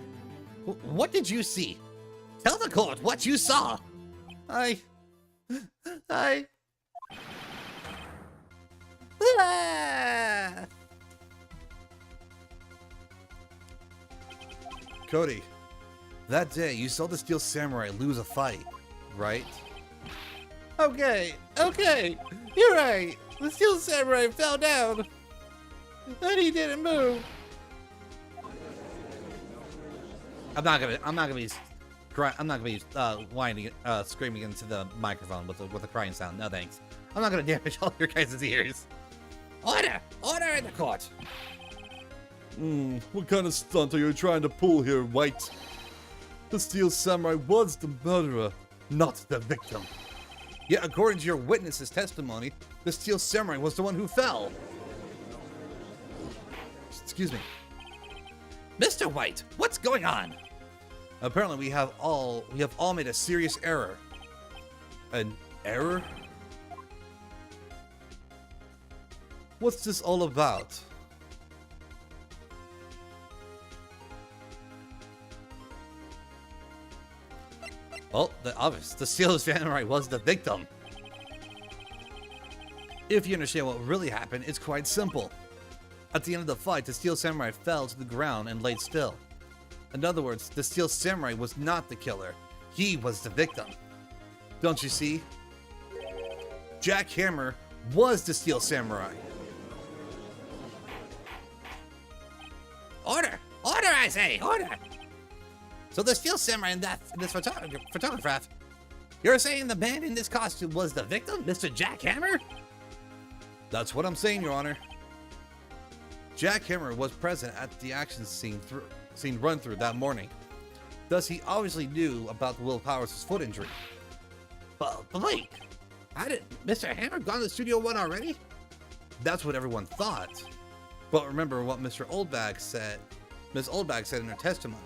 What did you see? Tell the court what you saw. I... Ah! Cody, that day you saw the Steel Samurai lose a fight, right? Okay, you're right. The Steel Samurai fell down, and he didn't move. I'm not gonna be whining, screaming into the microphone with a crying sound. No thanks. I'm not gonna damage all your guys' ears. Order in the court. What kind of stunt are you trying to pull here, Wright? The Steel Samurai was the murderer, not the victim. Yet, according to your witness's testimony, the Steel Samurai was the one who fell. Excuse me. Mr. White, what's going on? Apparently, we have all made a serious error. An error? What's this all about? Well, the Steel Samurai was the victim. If you understand what really happened, it's quite simple. At the end of the fight, the Steel Samurai fell to the ground and laid still. In other words, the Steel Samurai was not the killer. He was the victim. Don't you see? Jack Hammer was the Steel Samurai. Order, I say, order. So the Steel Samurai in this photograph, you're saying the man in this costume was the victim, Mr. Jack Hammer? That's what I'm saying, Your Honor. Jack Hammer was present at the action scene run through that morning. Thus, he obviously knew about Will Powers' foot injury. But wait, hadn't Mr. Hammer gone to Studio One already? That's what everyone thought. But remember what Ms. Oldbag said in her testimony.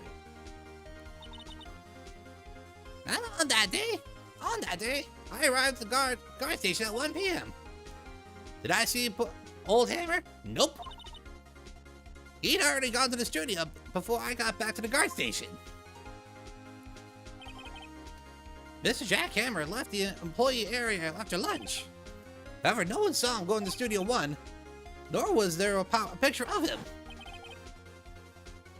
And on that day, I arrived at the guard station at 1 p.m. Did I see old Hammer? Nope. He'd already gone to the studio before I got back to the guard station. Mr. Jack Hammer left the employee area after lunch. However, no one saw him go into Studio One, nor was there a picture of him.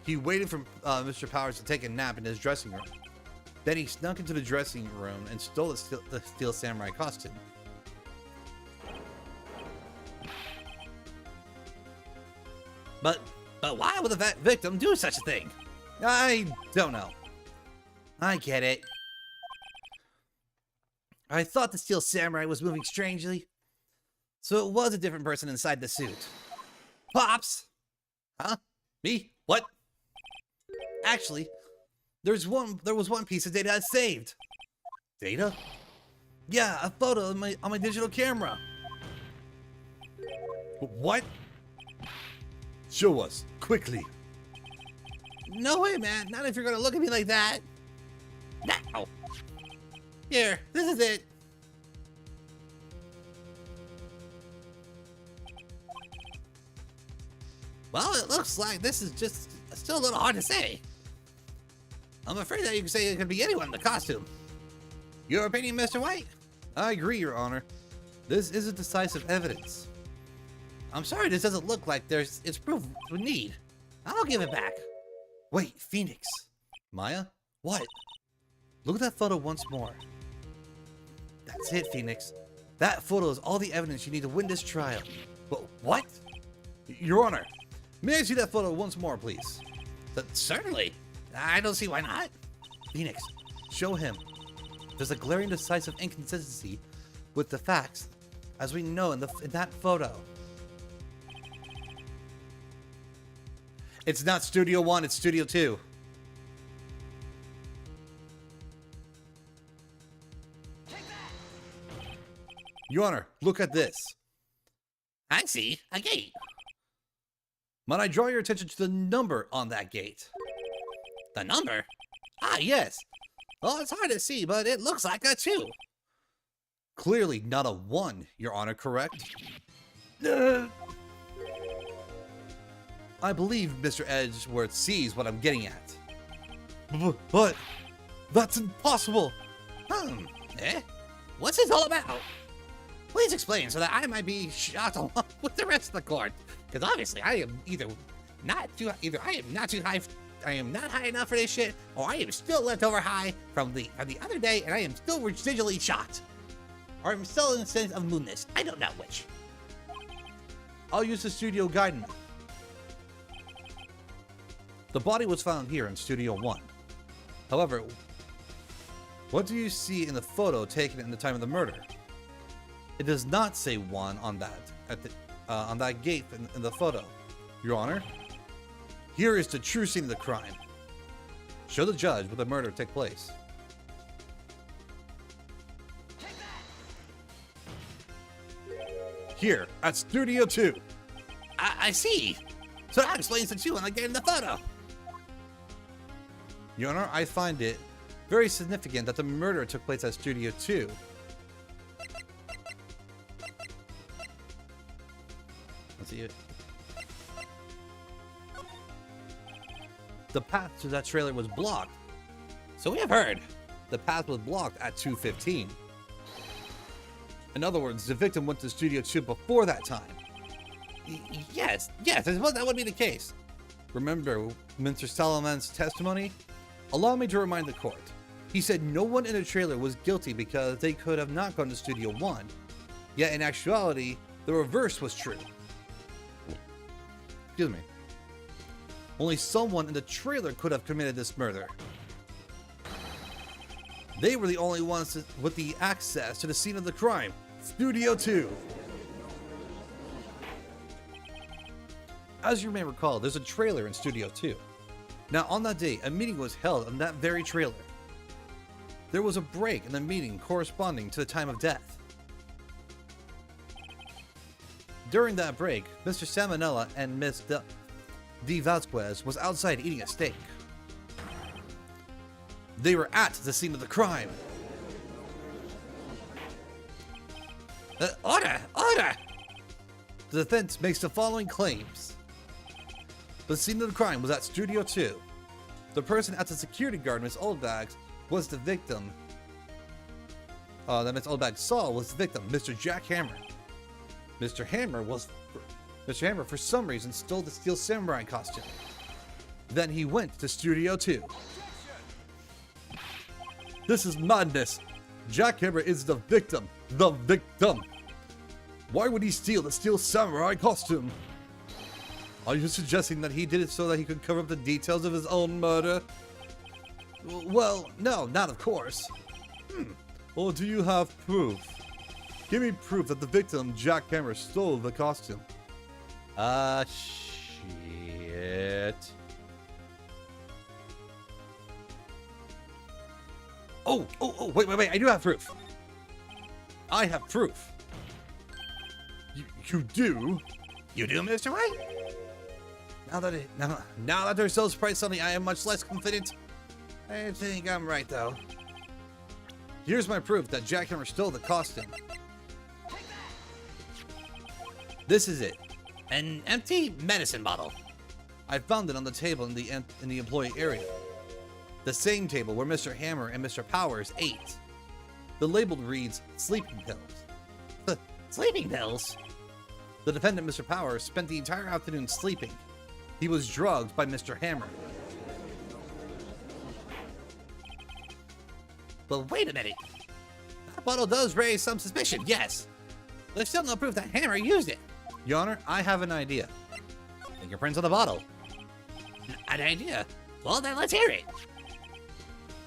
He waited for Mr. Powers to take a nap in his dressing room. Then he snuck into the dressing room and stole the Steel Samurai costume. But why would the victim do such a thing? I don't know. I get it. I thought the Steel Samurai was moving strangely, so it was a different person inside the suit. Pops! Huh? Me? What? Actually, there was one piece of data I saved. Data? Yeah, a photo on my digital camera. What? Show us, quickly. No way, man. Not if you're gonna look at me like that. Now. Here, this is it. Well, it looks like this is just still a little hard to say. I'm afraid that you can say it could be anyone in the costume. Your opinion, Mr. White? I agree, Your Honor. This isn't decisive evidence. I'm sorry, this doesn't look like it's proof we need. I'll give it back. Wait, Phoenix. Maya? What? Look at that photo once more. That's it, Phoenix. That photo is all the evidence you need to win this trial. But what? Your Honor, may I see that photo once more, please? Certainly. I don't see why not. Phoenix, show him. There's a glaring decisive inconsistency with the facts, as we know in that photo. It's not Studio 1, it's Studio 2. Your Honor, look at this. I see a gate. Might I draw your attention to the number on that gate? The number? Ah, yes. Well, it's hard to see, but it looks like a 2. Clearly not a 1, Your Honor, correct? I believe Mr. Edgeworth sees what I'm getting at. But that's impossible! Eh? What's this all about? Please explain so that I might be shocked along with the rest of the court. Because obviously I am I am not high enough for this shit, or I am still left over high from the other day, and I am still residually shocked. Or I'm still in a sense of moodness. I don't know which. I'll use the studio guidance. The body was found here in Studio 1. However, what do you see in the photo taken in the time of the murder? It does not say 1 on that gate in the photo. Your Honor, here is the true scene of the crime. Show the judge where the murder took place. Here, at Studio 2. I see. So that explains the 2 on the gate in the photo. Your Honor, I find it very significant that the murder took place at Studio 2. Let's see it. The path to that trailer was blocked. So we have heard. The path was blocked at 2:15. In other words, the victim went to Studio 2 before that time. Yes, I suppose that would be the case. Remember Mr. Salaman's testimony? Allow me to remind the court. He said no one in the trailer was guilty because they could have not gone to Studio 1. Yet in actuality, the reverse was true. Excuse me. Only someone in the trailer could have committed this murder. They were the only ones with the access to the scene of the crime. Studio 2. As you may recall, there's a trailer in Studio 2. Now, on that day, a meeting was held on that very trailer. There was a break in the meeting corresponding to the time of death. During that break, Mr. Salmonella and Miss D. Vasquez was outside eating a steak. They were at the scene of the crime. Order! Order! The defense makes the following claims. The scene of the crime was at Studio 2. The person at the security guard, Miss Oldbags, was the victim. That Miss Oldbags saw was the victim, Mr. Jack Hammer. Mr. Hammer, for some reason, stole the Steel Samurai costume. Then he went to Studio 2. This is madness. Jack Hammer is the victim. The victim. Why would he steal the Steel Samurai costume? Are you suggesting that he did it so that he could cover up the details of his own murder? Well, no, not of course. Well, do you have proof? Give me proof that the victim, Jack Hammer, stole the costume. Shit. Oh, wait, I do have proof. I have proof. You do? You do, Mr. Wright? Now that they're so surprised suddenly, I am much less confident. I think I'm right, though. Here's my proof that Jack Hammer stole the costume. This is it. An empty medicine bottle. I found it on the table in the employee area. The same table where Mr. Hammer and Mr. Powers ate. The label reads sleeping pills. Sleeping pills? The defendant, Mr. Powers, spent the entire afternoon sleeping. He was drugged by Mr. Hammer. But wait a minute. That bottle does raise some suspicion, yes. There's still no proof that Hammer used it. Your Honor, I have an idea. Fingerprints on the bottle. An idea? Well, then let's hear it.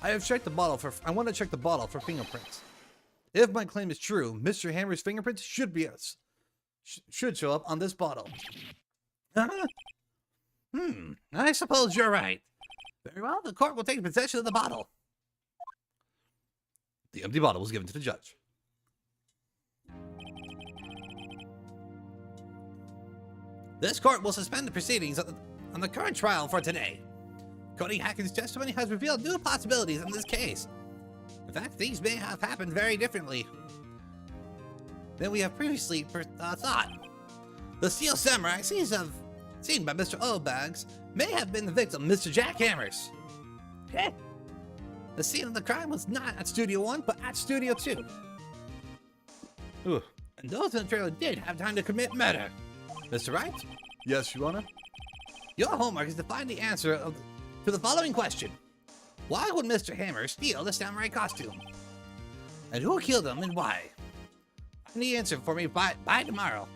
I want to check the bottle for fingerprints. If my claim is true, Mr. Hammer's fingerprints should show up on this bottle. I suppose you're right. Very well, the court will take possession of the bottle. The empty bottle was given to the judge. This court will suspend the proceedings on the current trial for today. Cody Hacken's testimony has revealed new possibilities in this case. In fact, things may have happened very differently than we have previously thought. The Steel Samurai seen by Mr. Oldbags may have been the victim, Mr. Jack Hammers. The scene of the crime was not at Studio 1, but at Studio 2. Ooh. And those in the trailer did have time to commit murder. Mr. Wright? Yes, Your Honor? Your homework is to find the answer to the following question. Why would Mr. Hammer steal the samurai costume? And who killed him and why? Find the answer for me by tomorrow.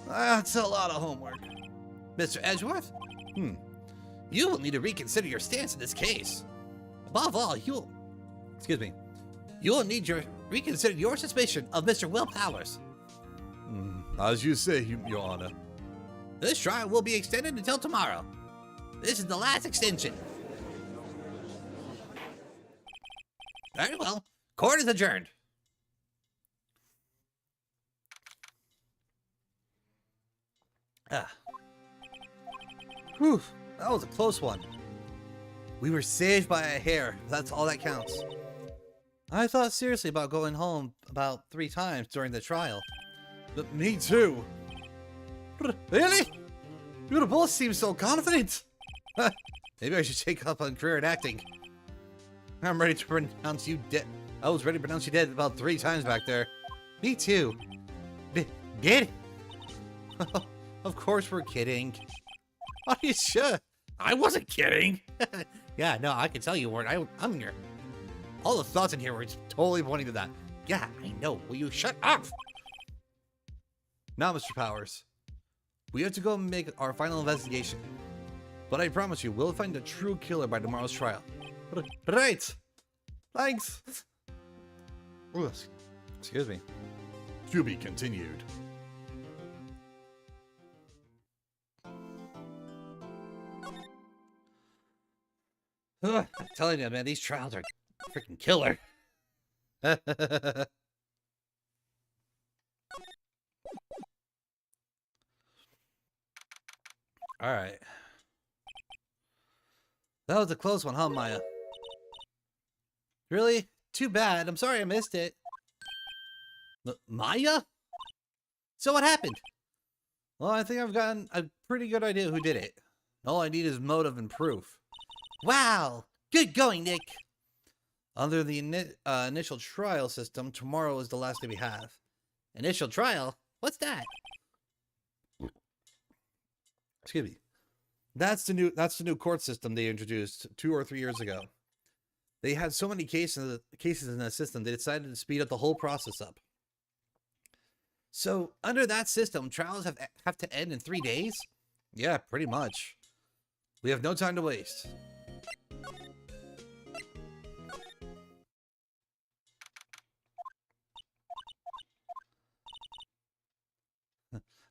That's a lot of homework. Mr. Edgeworth? You will need to reconsider your stance in this case. Above all, you'll need to reconsider your suspicion of Mr. Will Powers. As you say, Your Honor. This trial will be extended until tomorrow. This is the last extension. Very well. Court is adjourned. Whew, that was a close one. We were saved by a hair. That's all that counts. I thought seriously about going home about 3 times during the trial. But me too. Really? You both seem so confident. Maybe I should take up a career in acting. I'm ready to pronounce you dead. I was ready to pronounce you dead about 3 times back there. Me too. Did? Of course we're kidding. Are you sure? I wasn't kidding. Yeah, no, I can tell you weren't. I'm here. All the thoughts in here were totally pointing to that. Yeah, I know. Will you shut up? Now, Mr. Powers, we have to go make our final investigation. But I promise you, we'll find the true killer by tomorrow's trial. Right. Thanks. Ooh, excuse me. To be continued. Ugh, I'm telling you, man, these trials are freaking killer. Alright. That was a close one, huh, Maya? Really? Too bad. I'm sorry I missed it. Maya? So what happened? Well, I think I've gotten a pretty good idea who did it. All I need is motive and proof. Wow! Good going, Nick! Under the initial trial system, tomorrow is the last day we have. Initial trial? What's that? Excuse me. That's the new court system they introduced 2 or 3 years ago. They had so many cases in the system, they decided to speed up the whole process up. So, under that system, trials have to end in 3 days? Yeah, pretty much. We have no time to waste.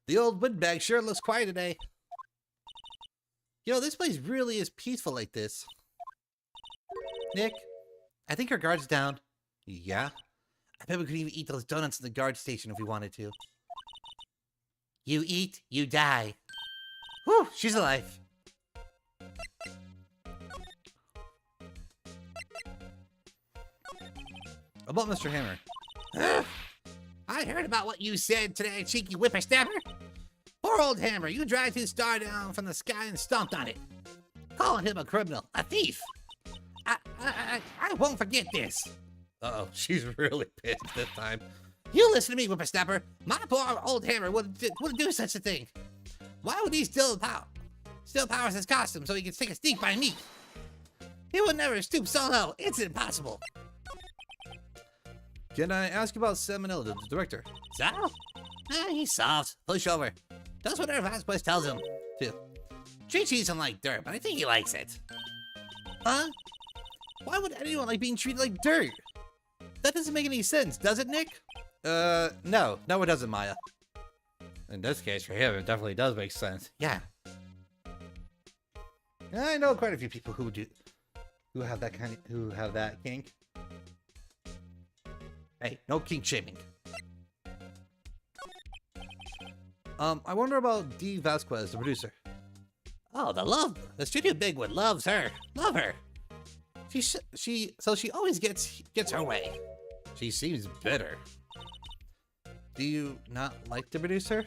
The old windbag sure looks quiet today. Yo, this place really is peaceful like this. Nick, I think our guard's down. Yeah? I bet we could even eat those donuts in the guard station if we wanted to. You eat, you die. Whew, she's alive. About Mr. Hammer. I heard about what you said today, cheeky whippersnapper. Poor old Hammer, you dragged his star down from the sky and stomped on it. Calling him a criminal, a thief. I won't forget this. Uh-oh, she's really pissed this time. You listen to me, whippersnapper. My poor old Hammer wouldn't do such a thing. Why would he steal powers his costume so he can take a sneak by me? He would never stoop so low. It's impossible. Can I ask you about Salmonella, the director? Sal? He's soft. Push over. Does whatever Vasquez tells him to. Treats him like dirt, but I think he likes it. Huh? Why would anyone like being treated like dirt? That doesn't make any sense, does it, Nick? No, it doesn't, Maya. In this case, for him, it definitely does make sense. Yeah. I know quite a few people who have that kink. Hey, no kink shaming. I wonder about Dee Vasquez, the producer. Oh, the studio bigwig loves her. Love her. She always gets her way. She seems bitter. Do you not like the producer?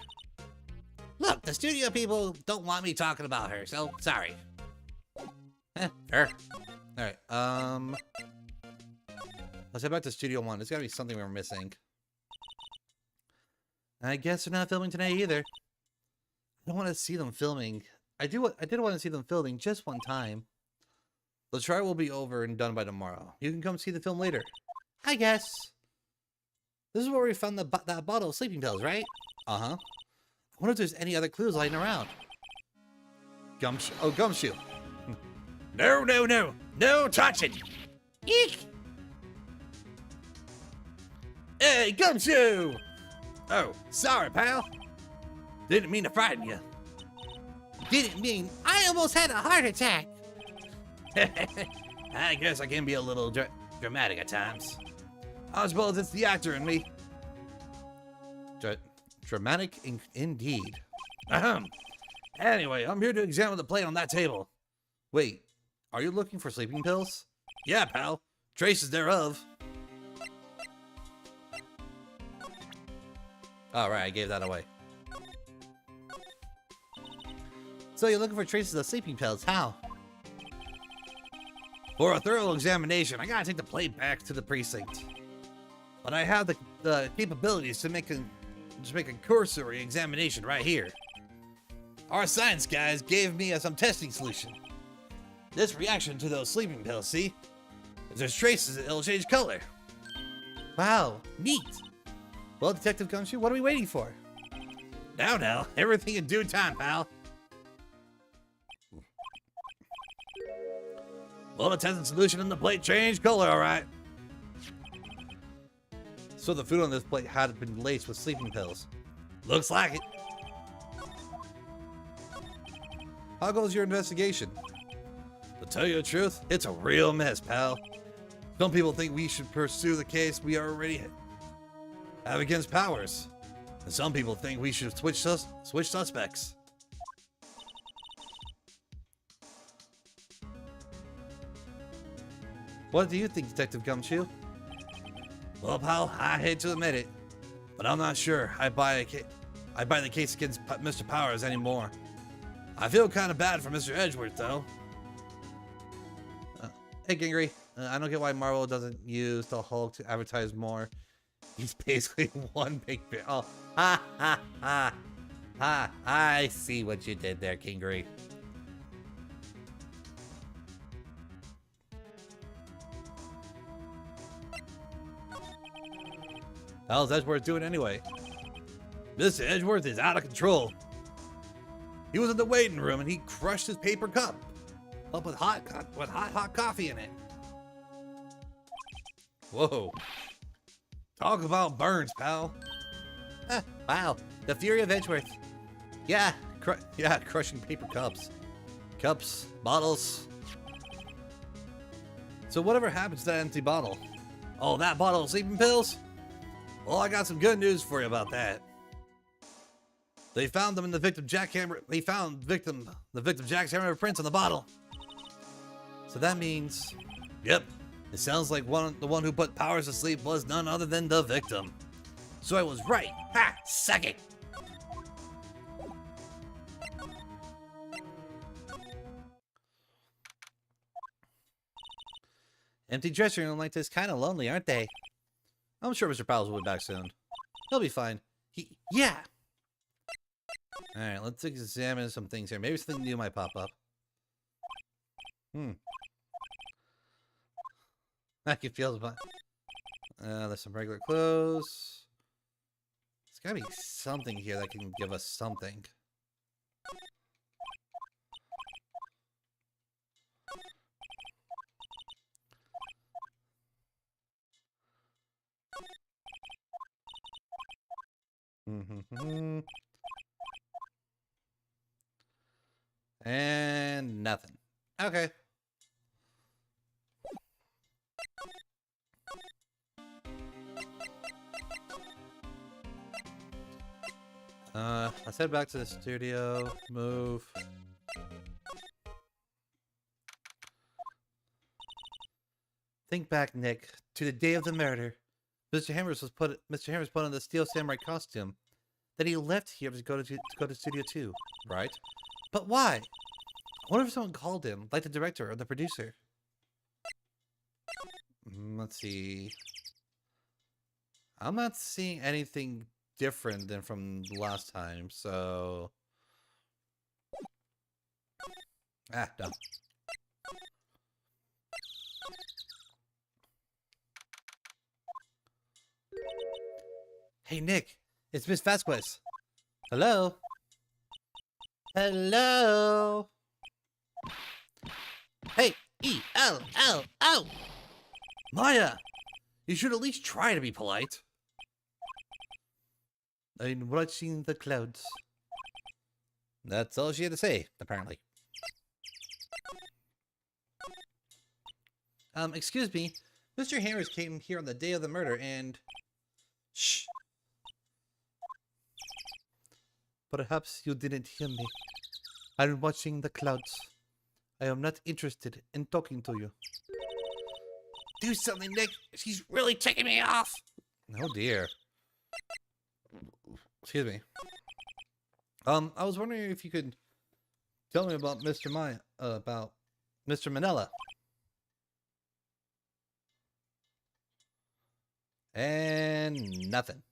Look, the studio people don't want me talking about her, so sorry. Sure. Alright, let's head back to Studio 1. There's gotta be something we're missing. I guess they're not filming today either. I don't want to see them filming. I did want to see them filming just one time. The trial will be over and done by tomorrow. You can come see the film later. I guess. This is where we found that bottle of sleeping pills, right? Uh-huh. I wonder if there's any other clues lying around. Gumshoe. No. No touching. Eek! Hey, Gumshoe! Oh, sorry, pal. Didn't mean to frighten you. Didn't mean I almost had a heart attack. I guess I can be a little dramatic at times. I suppose it's the actor in me. Dramatic indeed. Ahem. Anyway, I'm here to examine the plate on that table. Wait, are you looking for sleeping pills? Yeah, pal. Traces thereof. All right, I gave that away. So you're looking for traces of sleeping pills? How? For a thorough examination, I gotta take the plate back to the precinct. But I have the capabilities to make a cursory examination right here. Our science guys gave me some testing solution. This reaction to those sleeping pills, see? If there's traces, it'll change color. Wow, neat. Well, Detective Gumshoe, what are we waiting for? Now, everything in due time, pal. Well, the testing solution in the plate changed color, all right. So the food on this plate had been laced with sleeping pills. Looks like it. How goes your investigation? To tell you the truth, it's a real mess, pal. Some people think we should pursue the case we already have against Powers. And some people think we should switch suspects. What do you think, Detective Gumshoe? Well, pal, I hate to admit it, but I'm not sure I buy the case against Mr. Powers anymore. I feel kind of bad for Mr. Edgeworth, though. Hey, Gingrey. I don't get why Marvel doesn't use the Hulk to advertise more. He's basically one big... Oh, ha, ha, ha. Ha, I see what you did there, Gingrey. How's Edgeworth doing anyway? Mr. Edgeworth is out of control. He was in the waiting room and he crushed his paper cup up with hot coffee in it. Whoa. Talk about burns, pal. Wow, the fury of Edgeworth. Yeah, crushing paper cups. Cups, bottles. So whatever happens to that empty bottle? Oh, that bottle of sleeping pills? Well, I got some good news for you about that. They found them in the victim jackhammer. They found the victim jackhammer prints on the bottle. So that means, yep, it sounds like the one who put Powers to sleep was none other than the victim. So I was right. Ha! Suck it. Empty dressing room like this, kind of lonely, aren't they? I'm sure Mr. Powers will be back soon. He'll be fine. Yeah. All right, let's examine some things here. Maybe something new might pop up. I can feel the. There's some regular clothes. There's gotta be something here that can give us something. And nothing. Okay. Let's head back to the studio. Move. Think back, Nick, to the day of the murder. Mr. Hammers put on the Steel Samurai costume. Then he left here to go to Studio 2, right? But why? I wonder if someone called him, like the director or the producer. Let's see. I'm not seeing anything different than from last time, so... Done. Hey, Nick. It's Miss Vasquez. Hello? Hello? Hey, E-L-L-O! Maya! You should at least try to be polite. I'm watching the clouds. That's all she had to say, apparently. Excuse me. Mr. Hammers came here on the day of the murder and... Shh. Perhaps you didn't hear me. I'm watching the clouds. I am not interested in talking to you. Do something, Nick. She's really ticking me off. Oh dear. Excuse me. I was wondering if you could tell me about about Mr. Manila. And nothing.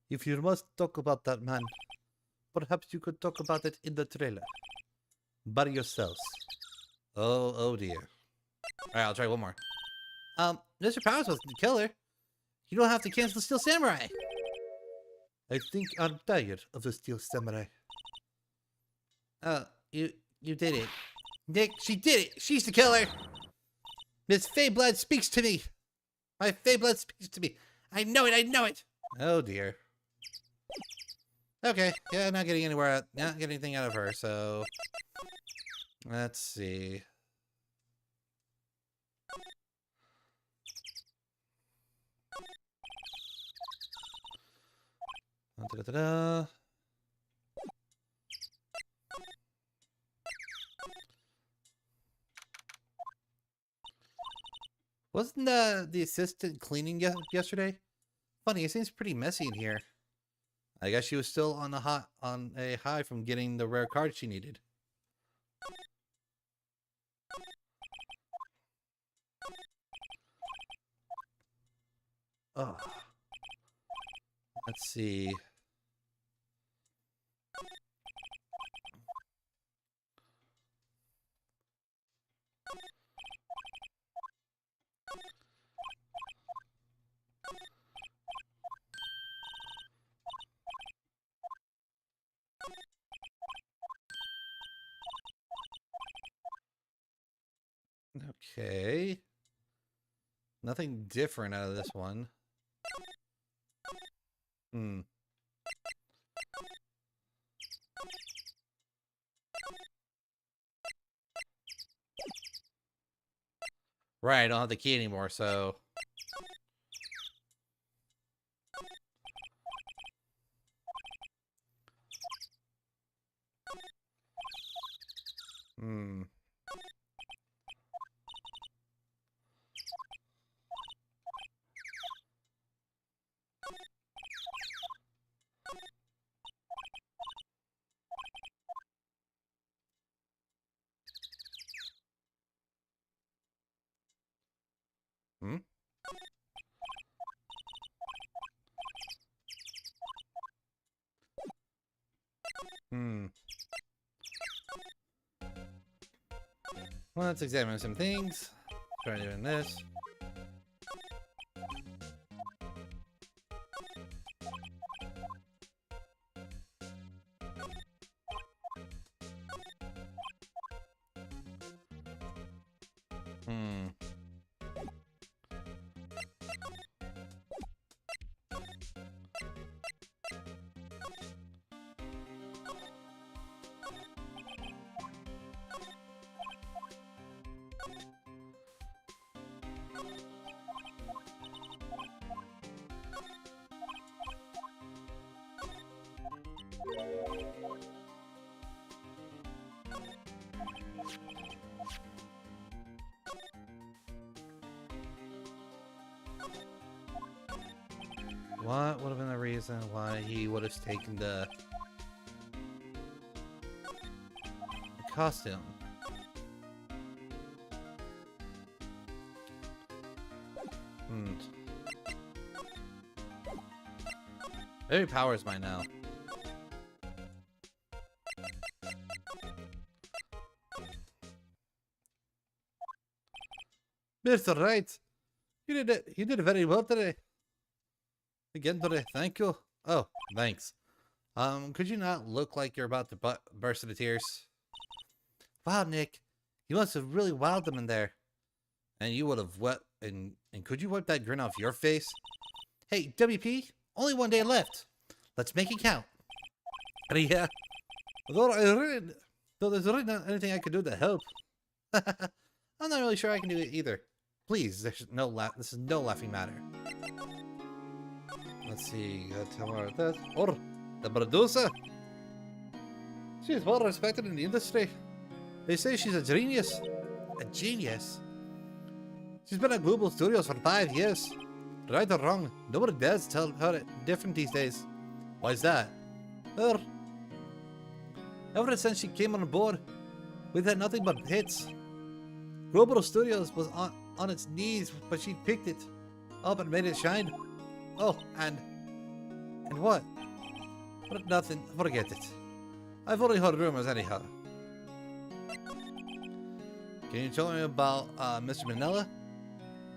If you must talk about that man, perhaps you could talk about it in the trailer. By yourselves. Oh dear. Alright, I'll try one more. Mr. Powers wasn't the killer. You don't have to cancel the Steel Samurai. I think I'm tired of the Steel Samurai. You did it. Nick, she did it! She's the killer! Miss Fayblood speaks to me! My Fayblood speaks to me! I know it, I know it! Oh dear. Okay, yeah, not getting anywhere, not getting anything out of her, so... Let's see. Da-da-da-da. Wasn't the assistant cleaning yesterday? Funny, it seems pretty messy in here. I guess she was still on a high from getting the rare card she needed. Oh. Let's see. Okay. Nothing different out of this one. Hmm. Right, I don't have the key anymore, so... Hmm. Hmm? Hmm. Well, let's examine some things. Try doing this. Hmm. What would have been the reason why he would have taken the costume? Hmm. Maybe power's mine now. Mr. Wright, you did it. You did very well today. Again today, thank you. Oh, thanks. Could you not look like you're about to burst into tears? Wow, Nick, you must have really wowed them in there. And you would have and could you wipe that grin off your face? Hey, WP, only one day left. Let's make it count. Yeah. Though there's really not anything I could do to help. I'm not really sure I can do it either. Please, this is no laughing matter. Let's see, tell me about that. Or, the producer. She is well respected in the industry. They say she's a genius. A genius? She's been at Global Studios for 5 years. Right or wrong, nobody dares tell her different these days. Why is that? Ever since she came on board, we've had nothing but hits. Global Studios was on its knees, but she picked it up and made it shine. Oh, and what? But nothing, forget it. I've only heard rumors anyhow. Can you tell me about Mr. Manila?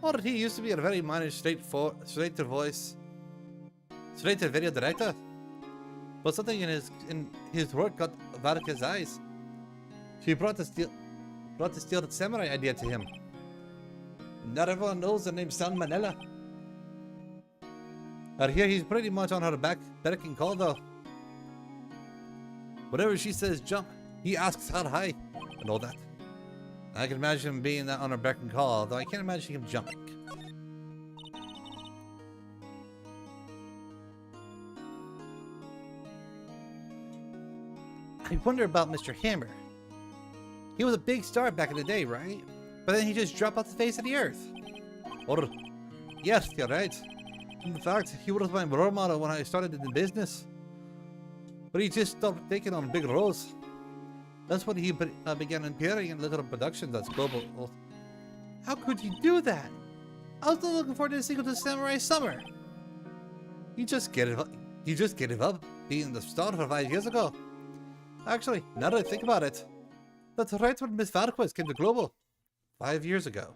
Or he used to be a very minor straight to video director. But something in his work got Varika's eyes. She brought the steel samurai idea to him. Not everyone knows the name San Manila. I hear he's pretty much on her beck and call though. Whenever she says jump, he asks how high and all that. I can imagine him being that on her beck and call, though I can't imagine him jumping. I wonder about Mr. Hammer. He was a big star back in the day, right? But then he just dropped off the face of the earth. Or, yes, you're right. In fact, he was my role model when I started in the business. But he just stopped taking on big roles. That's when he began appearing in little productions that's global. How could you do that? I was still looking forward to the sequel to Samurai Summer. You just gave up being the star for 5 years ago. Actually, now that I think about it, that's right when Miss Vasquez came to Global. 5 years ago.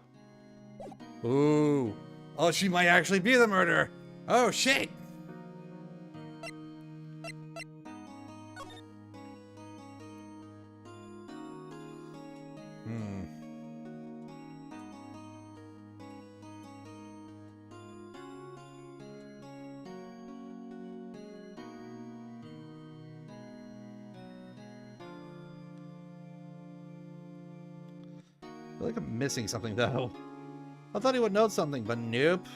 Ooh. Oh, she might actually be the murderer. Oh, shit. I feel like I'm missing something, though. I thought he would know something, but nope.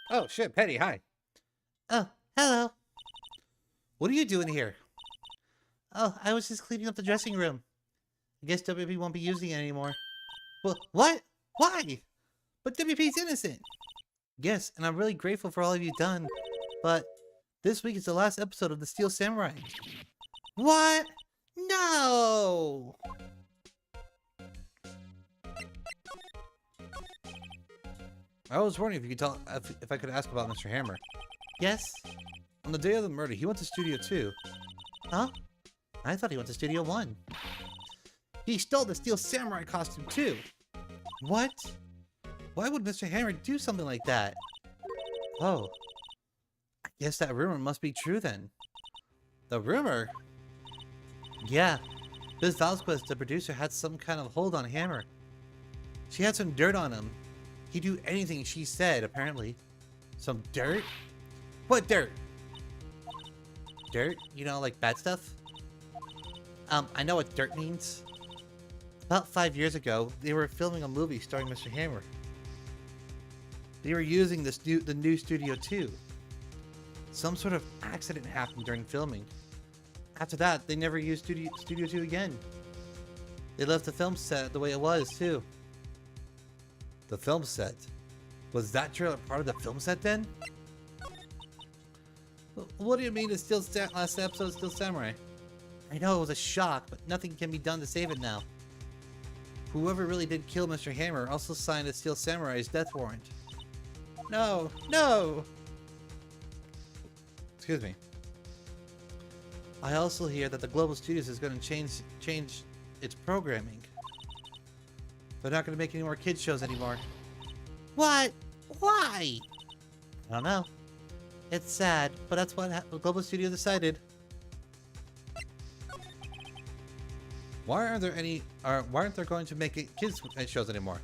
Oh, shit, Petty, hi. Oh, hello. What are you doing here? Oh, I was just cleaning up the dressing room. I guess WP won't be using it anymore. Well, what? Why? But WP's innocent. Yes, and I'm really grateful for all you've done. But this week is the last episode of the Steel Samurai. What? No! I was wondering if you could tell if I could ask about Mr. Hammer. Yes? On the day of the murder, he went to Studio 2. Huh? I thought he went to Studio 1. He stole the Steel Samurai costume too. What? Why would Mr. Hammer do something like that? Oh. I guess that rumor must be true then. The rumor? Yeah. Ms. Vasquez, the producer, had some kind of hold on Hammer. She had some dirt on him. He'd do anything she said, apparently. Some dirt? What dirt? Dirt? You know, like bad stuff? I know what dirt means. About 5 years ago, they were filming a movie starring Mr. Hammer. They were using the new Studio 2. Some sort of accident happened during filming. After that, they never used Studio 2 again. They left the film set the way it was, too. The film set? Was that trailer part of the film set then? What do you mean it's last episode is still Samurai? I know it was a shock, but nothing can be done to save it now. Whoever really did kill Mr. Hammer also signed a Steel Samurai's death warrant. No! No! Excuse me. I also hear that the Global Studios is going to change its programming. They're not going to make any more kids shows anymore. What? Why? I don't know. It's sad, but that's what the Global Studio decided. Why aren't there going to make kids shows anymore?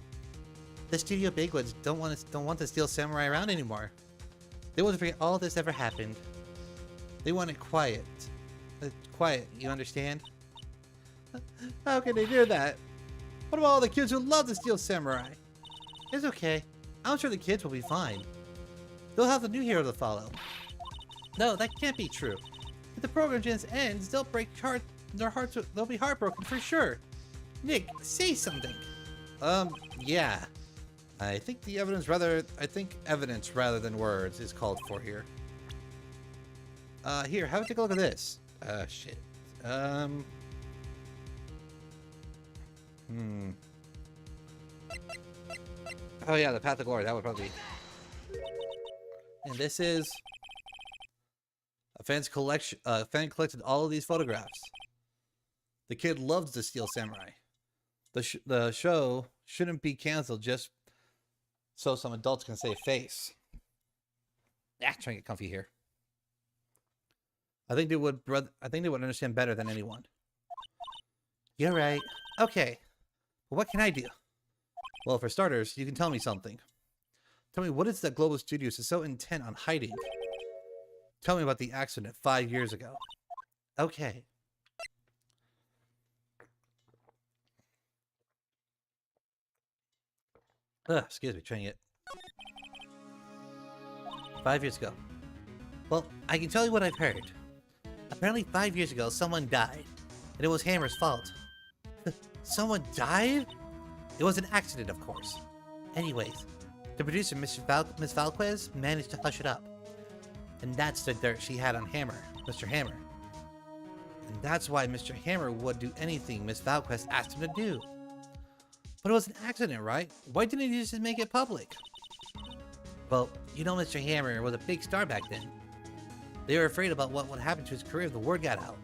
The studio bigwigs don't want to Steel Samurai around anymore. They want to forget all this ever happened. They want it quiet. Quiet, you understand? How can they do that? What about all the kids who love the Steel Samurai? It's okay. I'm sure the kids will be fine. They'll have the new hero to follow. No, that can't be true. If the program just ends, they'll they'll be heartbroken for sure. Nick, say something. Yeah. I think evidence rather than words is called for here. Here, have a take a look at this. Shit. Oh yeah, the Path of Glory. That would probably be. And this is a fan's collection. Fan collected all of these photographs. The kid loves the Steel Samurai. The show shouldn't be canceled just so some adults can save face. Yeah, trying to get comfy here. I think they would understand better than anyone. You're right. Okay. Well, what can I do? Well, for starters, you can tell me something. Tell me, what is that Global Studios is so intent on hiding? Tell me about the accident 5 years ago. Okay. Excuse me, trying it. 5 years ago. Well, I can tell you what I've heard. Apparently 5 years ago, someone died. And it was Hammer's fault. Someone died? It was an accident, of course. Anyways, the producer, Miss Valquez, managed to hush it up. And that's the dirt she had on Hammer, Mr. Hammer. And that's why Mr. Hammer would do anything Miss Valquez asked him to do. But it was an accident, right? Why didn't he just make it public? Well, you know Mr. Hammer was a big star back then. They were afraid about what would happen to his career if the word got out.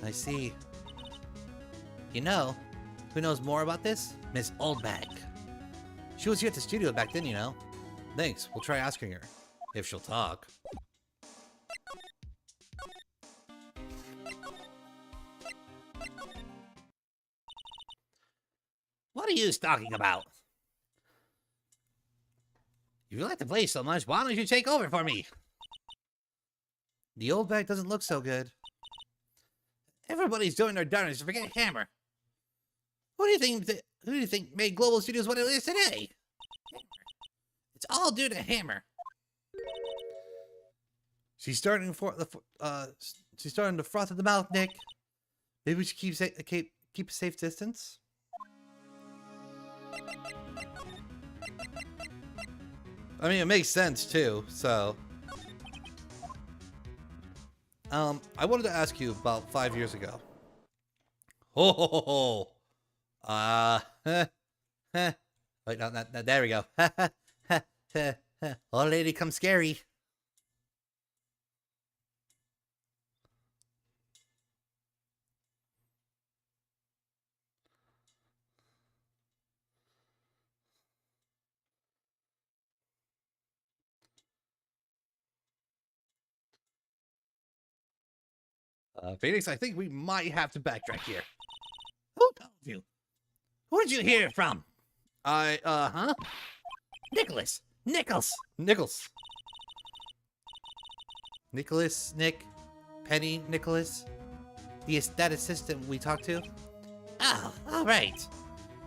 I see. You know, who knows more about this? Miss Oldbag. She was here at the studio back then, you know. Thanks, we'll try asking her. If she'll talk. What are you talking about? If you like to play so much, why don't you take over for me? The old bag doesn't look so good. Everybody's doing their darnest to forget Hammer. Who do you think made Global Studios what it is today? It's all due to Hammer. She's starting to froth at the mouth, Nick. Maybe we should keep a safe distance. I mean, it makes sense too. So, I wanted to ask you about 5 years ago. Oh, wait, no, there we go. Old lady, come scary. Phoenix, I think we might have to backtrack here. Who told you? Who did you hear it from? Huh? Nicholas. Nichols. Nicholas, Nick, Penny, Nicholas. That assistant we talked to. Oh, all right.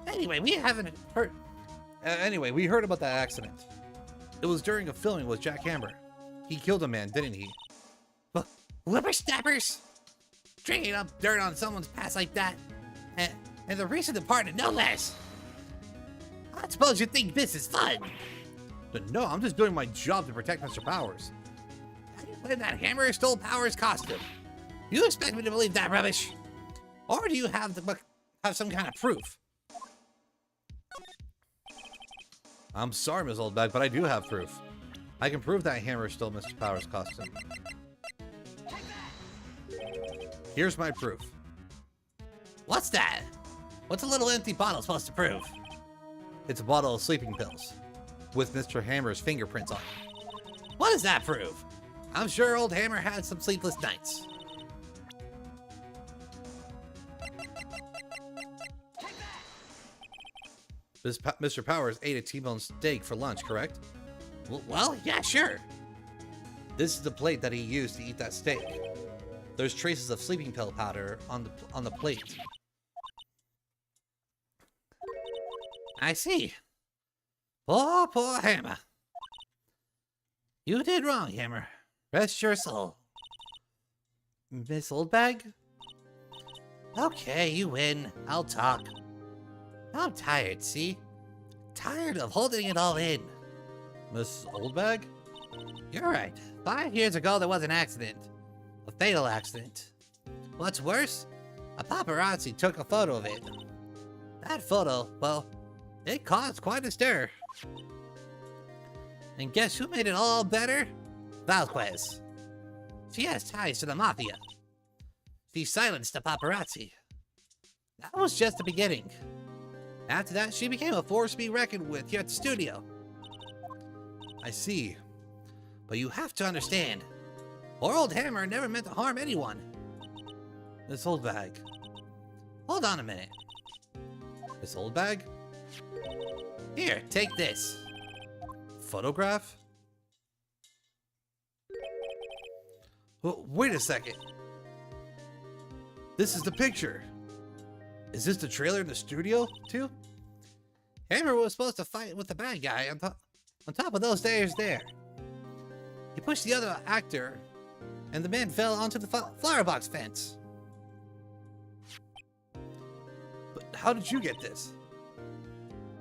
Anyway, we haven't heard. Anyway, we heard about that accident. It was during a filming with Jack Hammer. He killed a man, didn't he? Whippersnappers? Drinking up dirt on someone's past like that? And the recent departed, no less. I suppose you think this is fun. No, I'm just doing my job to protect Mr. Powers. How do you claim that Hammer stole Powers' costume? You expect me to believe that rubbish? Or do you have some kind of proof? I'm sorry, Ms. Oldbag, but I do have proof. I can prove that Hammer stole Mr. Powers' costume. Here's my proof. What's that? What's a little empty bottle supposed to prove? It's a bottle of sleeping pills with Mr. Hammer's fingerprints on it. What does that prove? I'm sure old Hammer had some sleepless nights. Mr. Powers ate a T-bone steak for lunch, correct? Well, yeah, sure. This is the plate that he used to eat that steak. There's traces of sleeping pill powder on the plate. I see. Poor Hammer. You did wrong, Hammer. Rest your soul. Miss Oldbag? Okay, you win. I'll talk. I'm tired, see? Tired of holding it all in. Miss Oldbag? You're right. 5 years ago, there was an accident. A fatal accident. What's worse, a paparazzi took a photo of it. That photo, well, It caused quite a stir. And guess who made it all better? Valquez. She has ties to the Mafia. She silenced the paparazzi. That was just the beginning. After that, she became a force to be reckoned with here at the studio. I see. But you have to understand, poor old Hammer never meant to harm anyone. This old bag. Hold on a minute. This old bag? Here, take this. Photograph? Wait a second. This is the picture. Is this the trailer in the studio, too? Hammer was supposed to fight with the bad guy on top of those stairs there. He pushed the other actor, and the man fell onto the flower box fence. But how did you get this?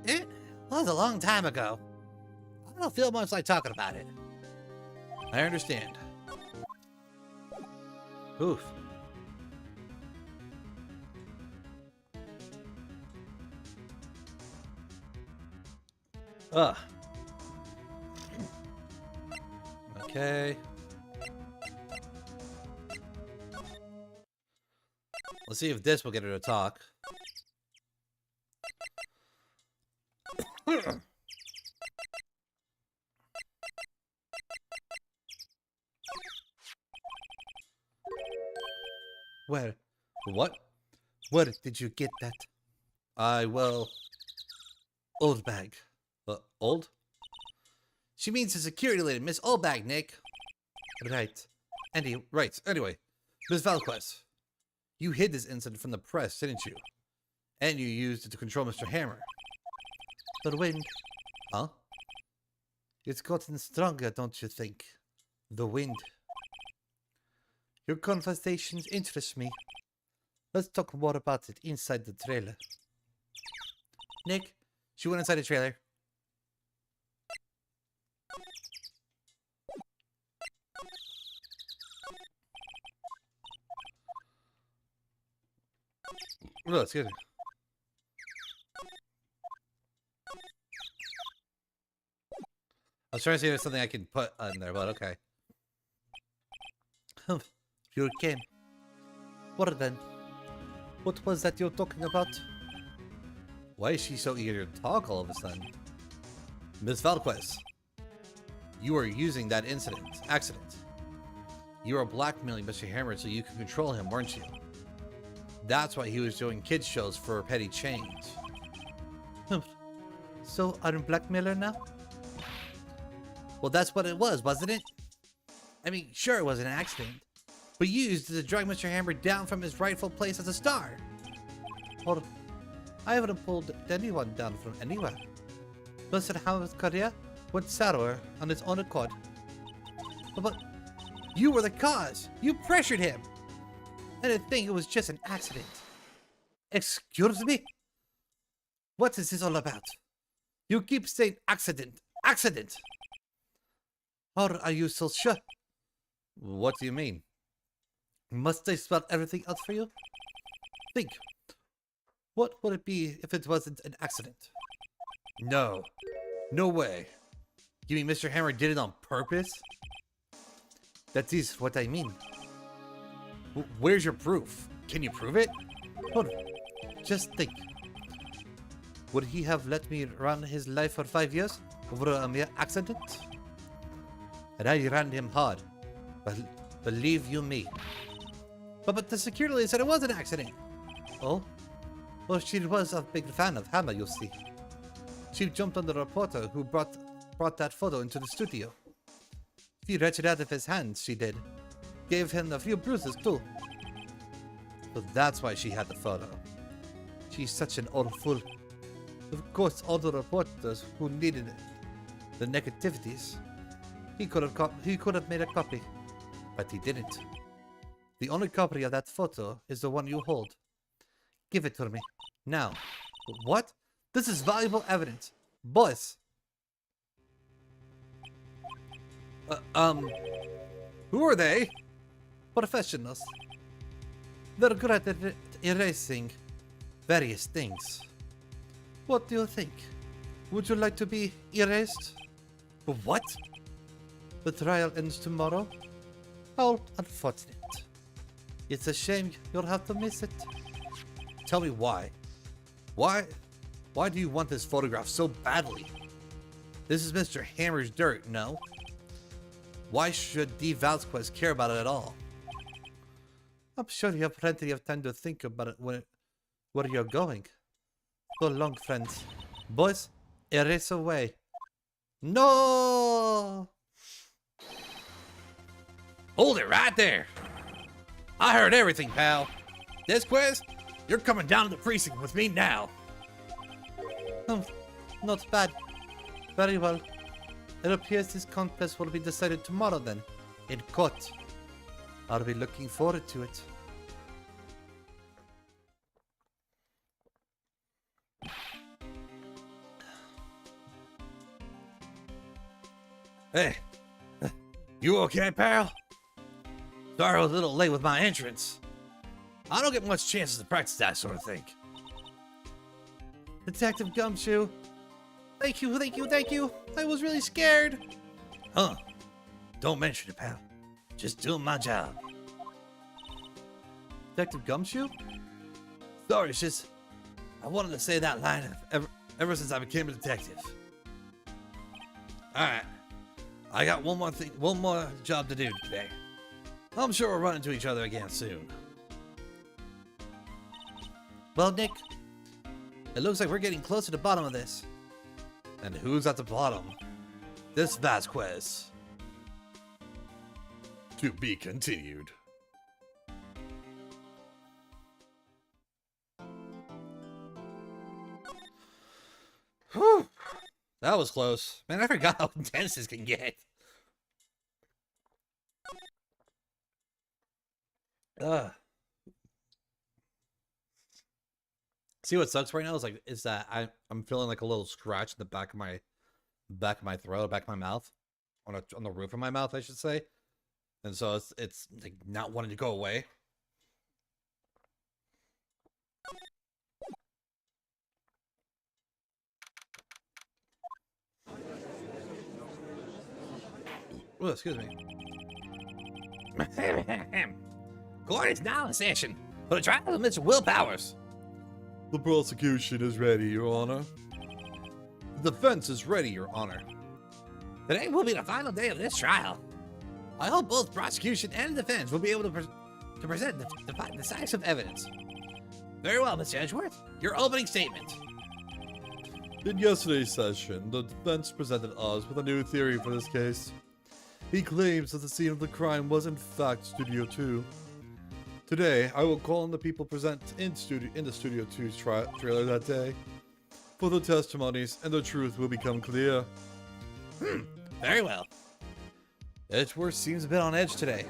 It was a long time ago. I don't feel much like talking about it. I understand. Oof. Ugh. Okay. Let's see if this will get her to talk. Where? What? Where did you get that? Well... Old bag. Old? She means the security lady, Miss Oldbag, Nick. Right. Right. Anyway, Miss Valquez, you hid this incident from the press, didn't you? And you used it to control Mr. Hammer. The wind. Huh? It's gotten stronger, don't you think? The wind. Your conversations interest me. Let's talk more about it inside the trailer. Nick, she went inside the trailer. Oh, excuse me. I was trying to see if there's something I can put on there, but okay. You came. What then? What was that you're talking about? Why is she so eager to talk all of a sudden? Miss Valquez, you are using that accident. You were blackmailing Mr. Hammer so you could control him, weren't you? That's why he was doing kids shows for petty change. So I'm a blackmailer now? Well, that's what it was, wasn't it? I mean, sure it was an accident, but you used it to drag Mr. Hammer down from his rightful place as a star. Or, I haven't pulled anyone down from anywhere. Mr. Hammer's career went sour on its own accord. But you were the cause. You pressured him. I didn't think it was just an accident. Excuse me? What is this all about? You keep saying accident. Accident. Or are you so sure? What do you mean? Must I spell everything out for you? Think. What would it be if it wasn't an accident? No. No way. You mean Mr. Hammer did it on purpose? That is what I mean. Where's your proof? Can you prove it? Hold on. Just think. Would he have let me run his life for 5 years over a mere accident? And I ran him hard. But believe you me. But the security lady said it was an accident. Oh? Well, she was a big fan of Hammer, you see. She jumped on the reporter who brought that photo into the studio. She wrenched it out of his hands, she did. Gave him a few bruises, too. So that's why she had the photo. She's such an old fool. Of course, all the reporters who needed the negativities, he could have made a copy, but he didn't. The only copy of that photo is the one you hold. Give it to me. Now. What? This is valuable evidence. Boys. Who are they? Professionals. They're good at erasing various things. What do you think? Would you like to be erased? What? The trial ends tomorrow? How unfortunate. It's a shame you'll have to miss it. Tell me why. Why do you want this photograph so badly? This is Mr. Hammer's dirt, no? Why should D. Vasquez care about it at all? I'm sure you have plenty of time to think about it where you're going. So long, friends. Boys, erase away. No! Hold it right there. I heard everything, pal. Vasquez, you're coming down to the precinct with me now. Not bad. Very well. It appears this contest will be decided tomorrow then, in court. I'll be looking forward to it. Hey, you okay, pal? Sorry I was a little late with my entrance. I don't get much chances to practice that sort of thing. Detective Gumshoe. Thank you, thank you, thank you. I was really scared. Huh? Don't mention it, pal. Just doing my job. Detective Gumshoe? Sorry, it's just I wanted to say that line ever since I became a detective. All right, I got one more job to do today. I'm sure we'll run into each other again soon. Well, Nick, it looks like we're getting close to the bottom of this. And who's at the bottom? This Vasquez. To be continued. Whew. That was close. Man, I forgot how intense this can get. See what sucks right now is that I'm feeling like a little scratch in the back of my throat, back of my mouth, on the roof of my mouth, I should say, and so it's like not wanting to go away. Oh, excuse me. Court is now in session for the trial of Mr. Will Powers. The prosecution is ready, Your Honor. The defense is ready, Your Honor. Today will be the final day of this trial. I hope both prosecution and defense will be able to present decisive evidence. Very well, Mr. Edgeworth. Your opening statement. In yesterday's session, the defense presented us with a new theory for this case. He claims that the scene of the crime was in fact Studio 2. Today, I will call on the people present in the Studio 2 trailer that day for the testimonies, and the truth will become clear. Very well. Edgeworth seems a bit on edge today.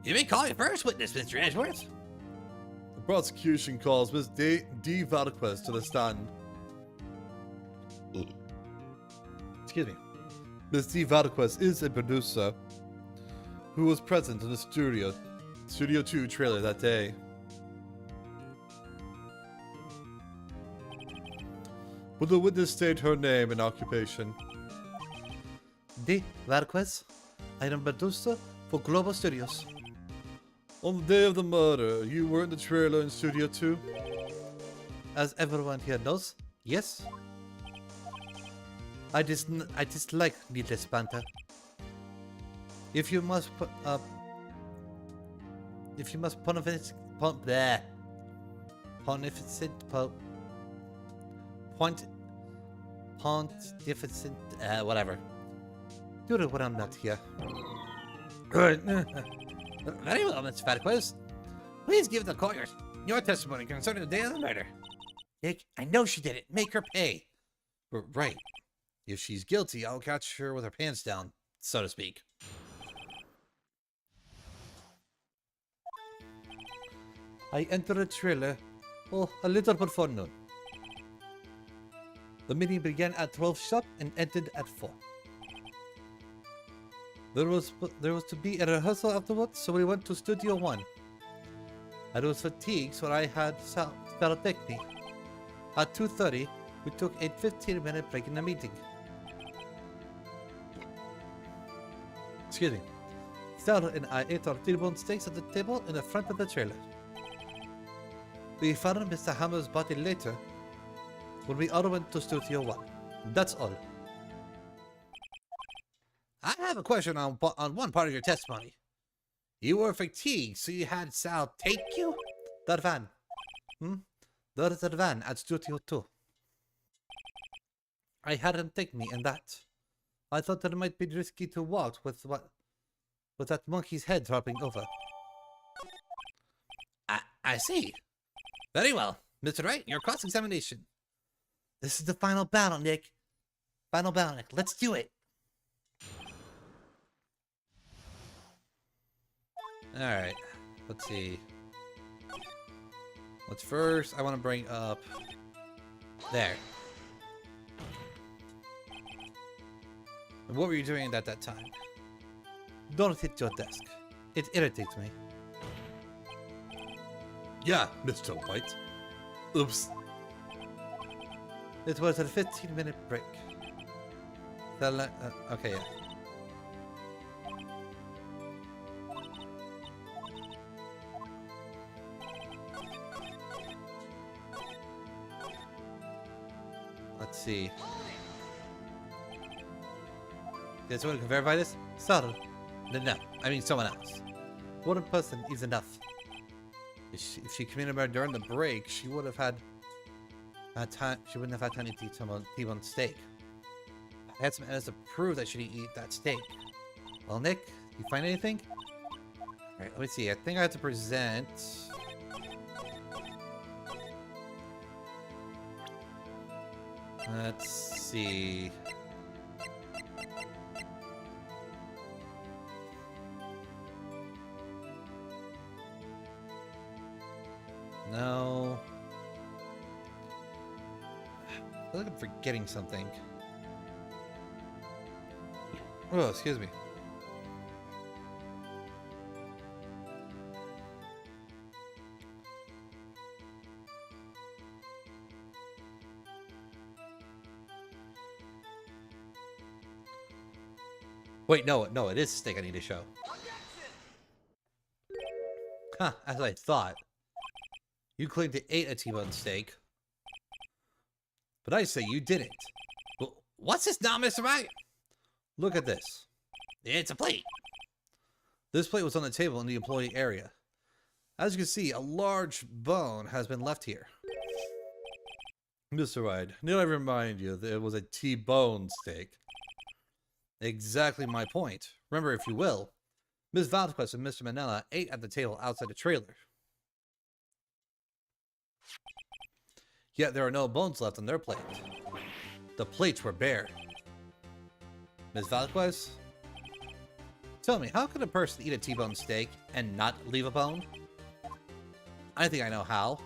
You may call your first witness, Mr. Edgeworth. The prosecution calls Ms. D. Valdquez to the stand. Excuse me. Ms. D. Valdquez is a producer who was present in the Studio 2 trailer that day. Will the witness state her name and occupation? D. Vasquez. I am producer for Global Studios. On the day of the murder, you were in the trailer in Studio 2? As everyone here knows, yes. I dislike needless banter. If you must pontificent, whatever. Do it when I'm not here. Good. Very well, Mr. Vasquez. Please give the court your testimony concerning the day of the murder. Nick, I know she did it. Make her pay. Right. If she's guilty, I'll catch her with her pants down, so to speak. I entered the trailer, a little before noon. The meeting began at 12 sharp and ended at 4. There was to be a rehearsal afterwards, so we went to Studio 1. I was fatigued, so I had spell technique. At 2:30, we took a 15-minute break in the meeting. Excuse me. Sal and I ate our T-bone steaks at the table in the front of the trailer. We found Mr. Hammer's body later when we all went to Studio 1. That's all. I have a question on one part of your testimony. You were fatigued, so you had Sal take you? That van. There's the van at Studio 2. I had him take me in that. I thought that it might be risky to walk with that monkey's head dropping over. I see. Very well. Mr. Wright, your cross-examination. This is the final battle, Nick. Final battle, Nick. Let's do it. Alright. Let's see. Let's first, I want to bring up... There. What were you doing at that time? Don't hit your desk. It irritates me. Yeah, Mr. White. Oops. It was a 15-minute break. Okay, yeah. Let's see. Did someone can verify this? Sorry. No, I mean someone else. One person is enough. If she communicated during the break, she would have had time. She wouldn't have had time to eat some T-bone steak. I had some evidence to prove that she didn't eat that steak. Well, Nick, you find anything? All right, let me see. I think I have to present. Let's see. No. I feel like I'm forgetting something. Oh, excuse me. Wait, no, it is steak I need to show. Huh, as I thought. You claimed to ate a T-bone steak. But I say you didn't. Well, what's this now, Mr. Wright? Look at this. It's a plate. This plate was on the table in the employee area. As you can see, a large bone has been left here. Mr. Wright, need I remind you that it was a T-bone steak? Exactly my point. Remember, if you will, Ms. Valdquez and Mr. Manella ate at the table outside the trailer. Yet there are no bones left on their plate. The plates were bare. Ms. Valdquez? Tell me, how could a person eat a T-bone steak and not leave a bone? I think I know how.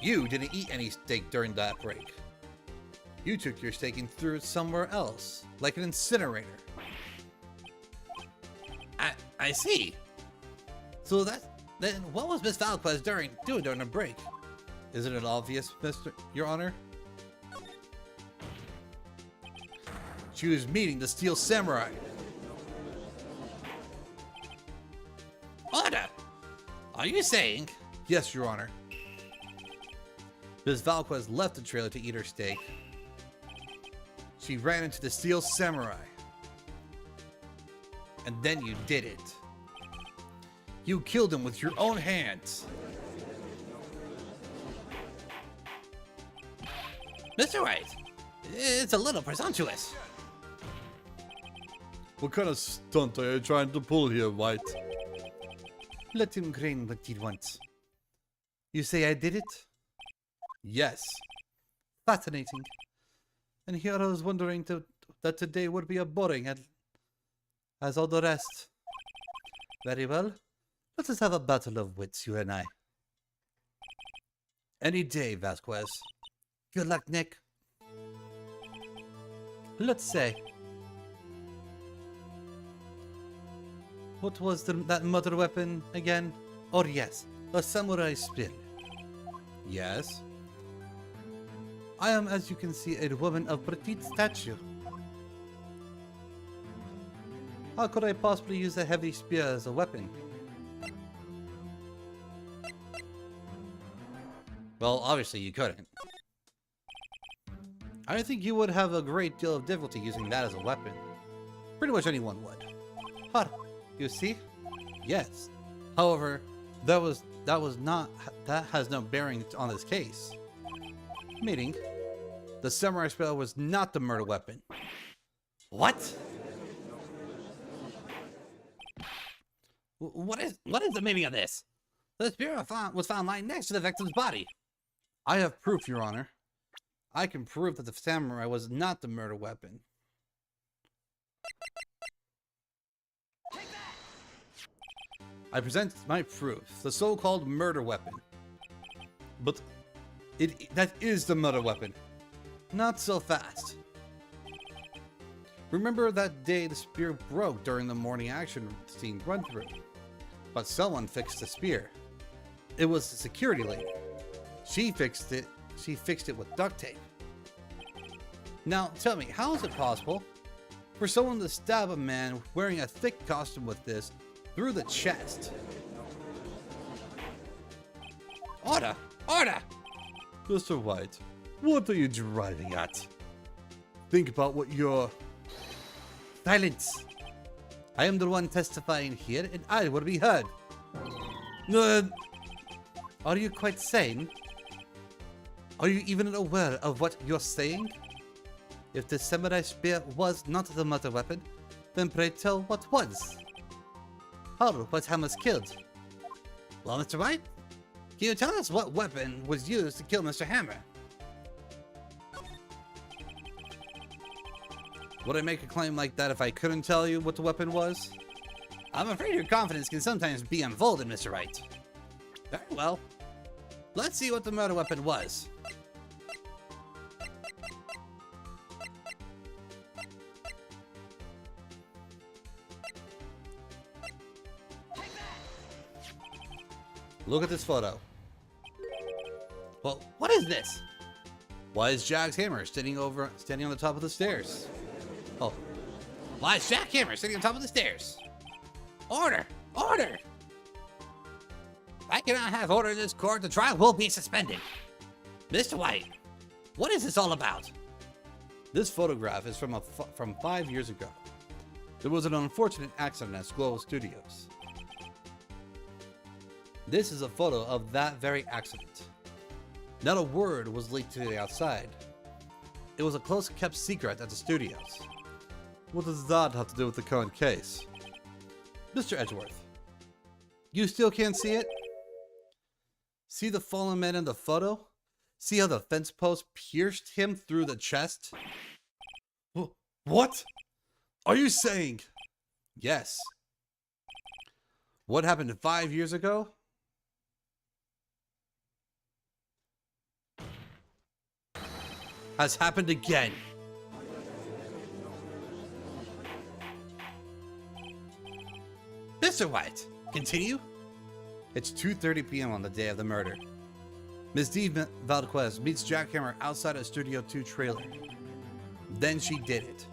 You didn't eat any steak during that break. You took your steak and threw it somewhere else, like an incinerator. I see. So then what was Miss Valdquez doing during the break? Isn't it obvious, Your Honor? She was meeting the Steel Samurai. Order! Are you saying? Yes, Your Honor. Miss Valdquez left the trailer to eat her steak. She ran into the Steel Samurai. And then you did it. You killed him with your own hands. Mr. Wright, it's a little presumptuous. What kind of stunt are you trying to pull here, White? Let him grin what he wants. You say I did it? Yes. Fascinating. And here I was wondering that today would be as boring as all the rest. Very well. Let us have a battle of wits, you and I. Any day, Vasquez. Good luck, Nick. Let's say What was that murder weapon again? Oh yes, a samurai spear. Yes. I am, as you can see, a woman of petite stature. How could I possibly use a heavy spear as a weapon? Well, obviously you couldn't. I think you would have a great deal of difficulty using that as a weapon. Pretty much anyone would. Huh, you see? Yes. However, that has no bearing on this case. Meaning, the samurai spear was not the murder weapon. What? What is the meaning of this? The spear was found lying next to the victim's body. I have proof, Your Honor. I can prove that the samurai was not the murder weapon. I present my proof, the so-called murder weapon. But that is the murder weapon. Not so fast. Remember that day the spear broke during the morning action scene run-through? But someone fixed the spear. It was the security lady. She fixed it with duct tape. Now, tell me, how is it possible for someone to stab a man wearing a thick costume with this through the chest? Order! Order! Mr. White, what are you driving at? Think about what you're... Silence! I am the one testifying here, and I will be heard. Are you quite sane? Are you even aware of what you're saying? If the samurai spear was not the murder weapon, then pray tell what was? How was Hammers killed? Well, Mr. Wright, can you tell us what weapon was used to kill Mr. Hammer? Would I make a claim like that if I couldn't tell you what the weapon was? I'm afraid your confidence can sometimes be emboldened, Mr. Wright. Very well. Let's see what the murder weapon was. Look at this photo. Well, what is this? Why is Jack's hammer standing on the top of the stairs? Oh. Why is Jack Hammer sitting on top of the stairs? Order! Order! If I cannot have order in this court, the trial will be suspended. Mr. White, what is this all about? This photograph is from 5 years ago. There was an unfortunate accident at Glow Studios. This is a photo of that very accident. Not a word was leaked to the outside. It was a close-kept secret at the studios. What does that have to do with the current case? Mr. Edgeworth, you still can't see it? See the fallen man in the photo? See how the fence post pierced him through the chest? What? Are you saying? Yes. What happened 5 years ago? Has happened again. Mr. White, continue. It's 2:30 p.m. on the day of the murder. Ms. D. Valdquez meets Jack Hammer outside a Studio 2 trailer. Then she did it.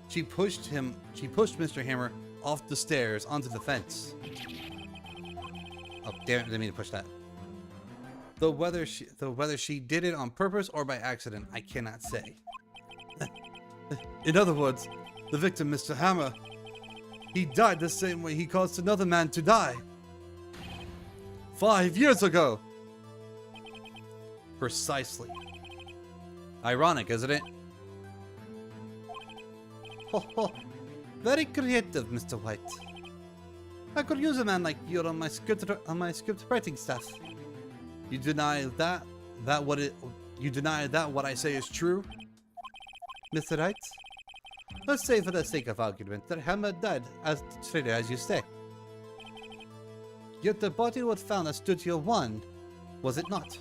She pushed Mr. Hammer off the stairs onto the fence. Oh, damn it, I didn't mean to push that. Though whether she did it on purpose or by accident, I cannot say. In other words, the victim, Mr. Hammer, he died the same way he caused another man to die. 5 years ago! Precisely. Ironic, isn't it? Ho ho. Very creative, Mr. White. I could use a man like you on my script writing staff. You deny that what I say is true? Mr. Wright? Let's say for the sake of argument that Hammer died as traitor as you say. Yet the body was found at Studio 1, was it not?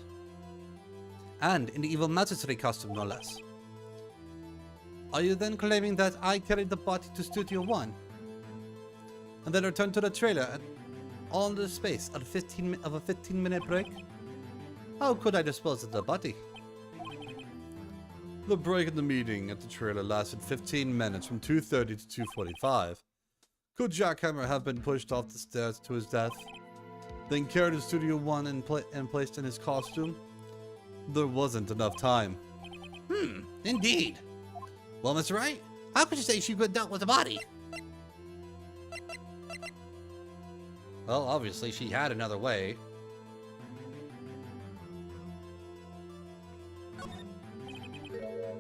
And in the evil magistrate costume, no less. Are you then claiming that I carried the body to Studio 1? and then return to the trailer and all in the space of a 15-minute break? How could I dispose of the body? The break in the meeting at the trailer lasted 15 minutes from 2:30 to 2:45. Could Jackhammer have been pushed off the stairs to his death, then carried to Studio 1 and placed in his costume? There wasn't enough time. Indeed. Well, Mr. Wright, how could you say she could have dealt with the body? Well, obviously she had another way.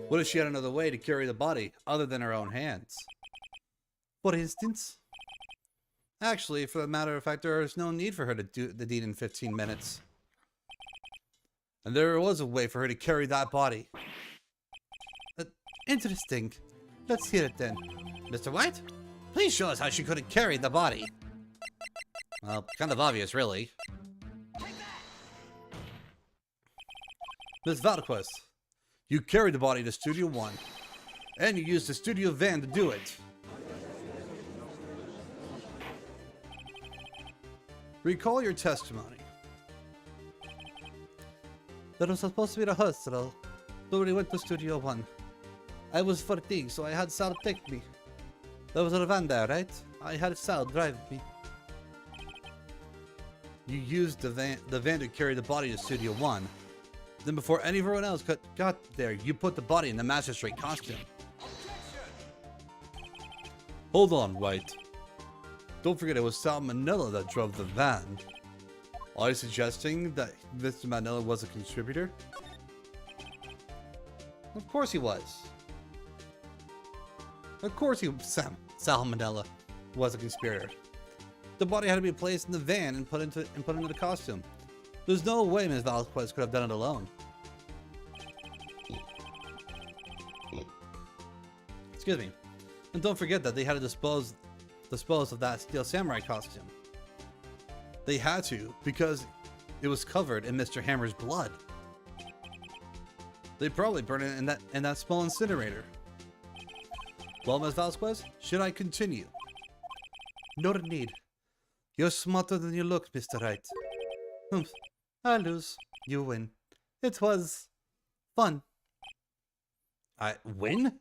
What if she had another way to carry the body other than her own hands? For instance? Actually, for the matter of fact, there is no need for her to do the deed in 15 minutes. And there was a way for her to carry that body. Interesting. Let's hear it then. Mr. White, please show us how she could have carried the body. Well, kind of obvious, really. Miss Valquez, you carried the body to Studio 1, and you used the studio van to do it. Recall your testimony. There was supposed to be a rehearsal, but we went to Studio 1. I was fatigued, so I had Sal take me. There was a van there, right? I had Sal drive me. You used the van to carry the body to Studio 1. Then before anyone else got there, you put the body in the magistrate costume. Hold on, Wright. Don't forget it was Sal Manila that drove the van. Are you suggesting that Mr. Manila was a contributor? Of course he was. Of course Sal Manila was a conspirator. The body had to be placed in the van and put into the costume. There's no way Ms. Valquez could have done it alone. Excuse me. And don't forget that they had to dispose of that Steel Samurai costume. They had to, because it was covered in Mr. Hammer's blood. They probably burned it in that small incinerator. Well, Ms. Valquez, should I continue? No need. You're smarter than you look, Mr. Wright. I lose. You win. It was fun. I win?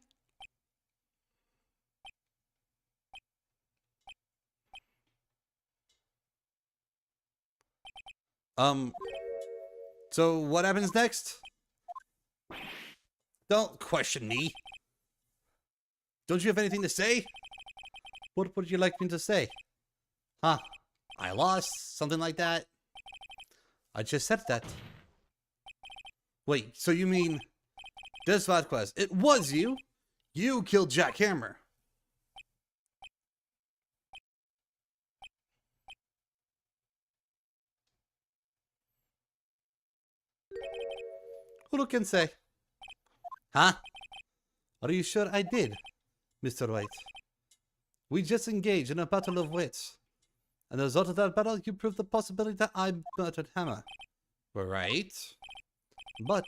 So what happens next? Don't question me. Don't you have anything to say? What would you like me to say? Huh. I lost, something like that. I just said that. Wait, so you mean... Des Vasquez, it was you? You killed Jack Hammer. Who can say? Huh? Are you sure I did, Mr. Wright? We just engaged in a battle of wits. And as a result of that battle, you proved the possibility that I murdered Hammer. Right. But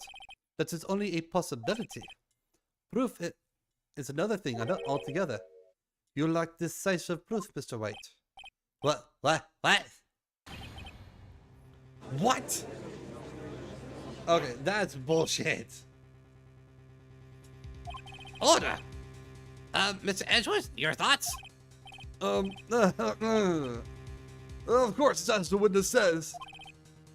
that is only a possibility. Proof is another thing altogether. You lack decisive proof, Mr. White. What? What? Okay, that's bullshit. Order! Mr. Edgeworth, your thoughts? Of course, as the witness says.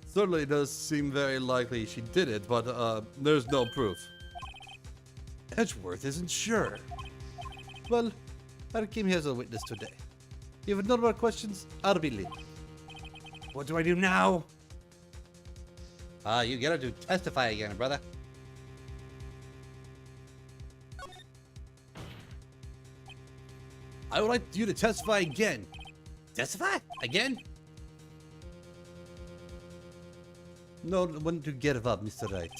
Certainly does seem very likely she did it, but there's no proof. Edgeworth isn't sure. Well, I came here as a witness today. If you have no more questions, I'll be leaving. What do I do now? You gotta testify again, brother. I would like you to testify again. Testify? Again? No one to give up, Mr. Wright.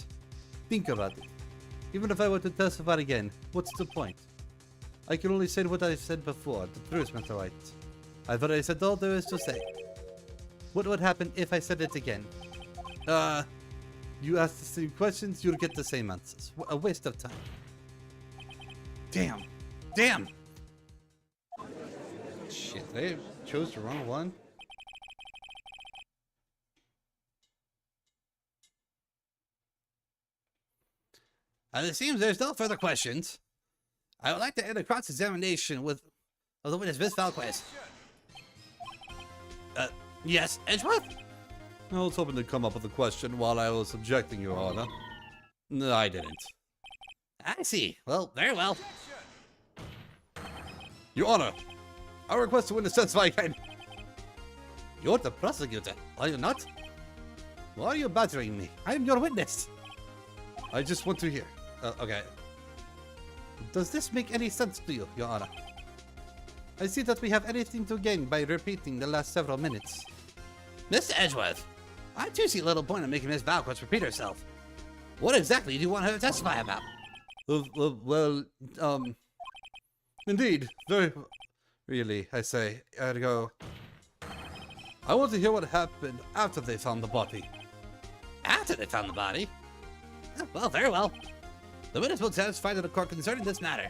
Think about it. Even if I were to testify again, what's the point? I can only say what I said before, the truth, Mr. Wright. I've already said all there is to say. What would happen if I said it again? You ask the same questions, you'll get the same answers. What a waste of time. Damn. Shit. shit, they chose the wrong one. It seems there's no further questions. I would like to end a cross-examination of the witness, Miss Valquez. Yes, Edgeworth? I was hoping to come up with a question while I was objecting, Your Honor. No, I didn't. I see. Well, very well. Your Honor, I request the witness testify again. You're the prosecutor, are you not? Why are you badgering me? I'm your witness. I just want to hear. Okay. Does this make any sense to you, Your Honor? I see that we have anything to gain by repeating the last several minutes. Mr. Edgeworth, I too see little point in making Miss Valquez repeat herself. What exactly do you want her to testify about? Indeed, very, really, I say, ergo. I want to hear what happened after they found the body. After they found the body? Well, very well. The witness will testify to the court concerning this matter.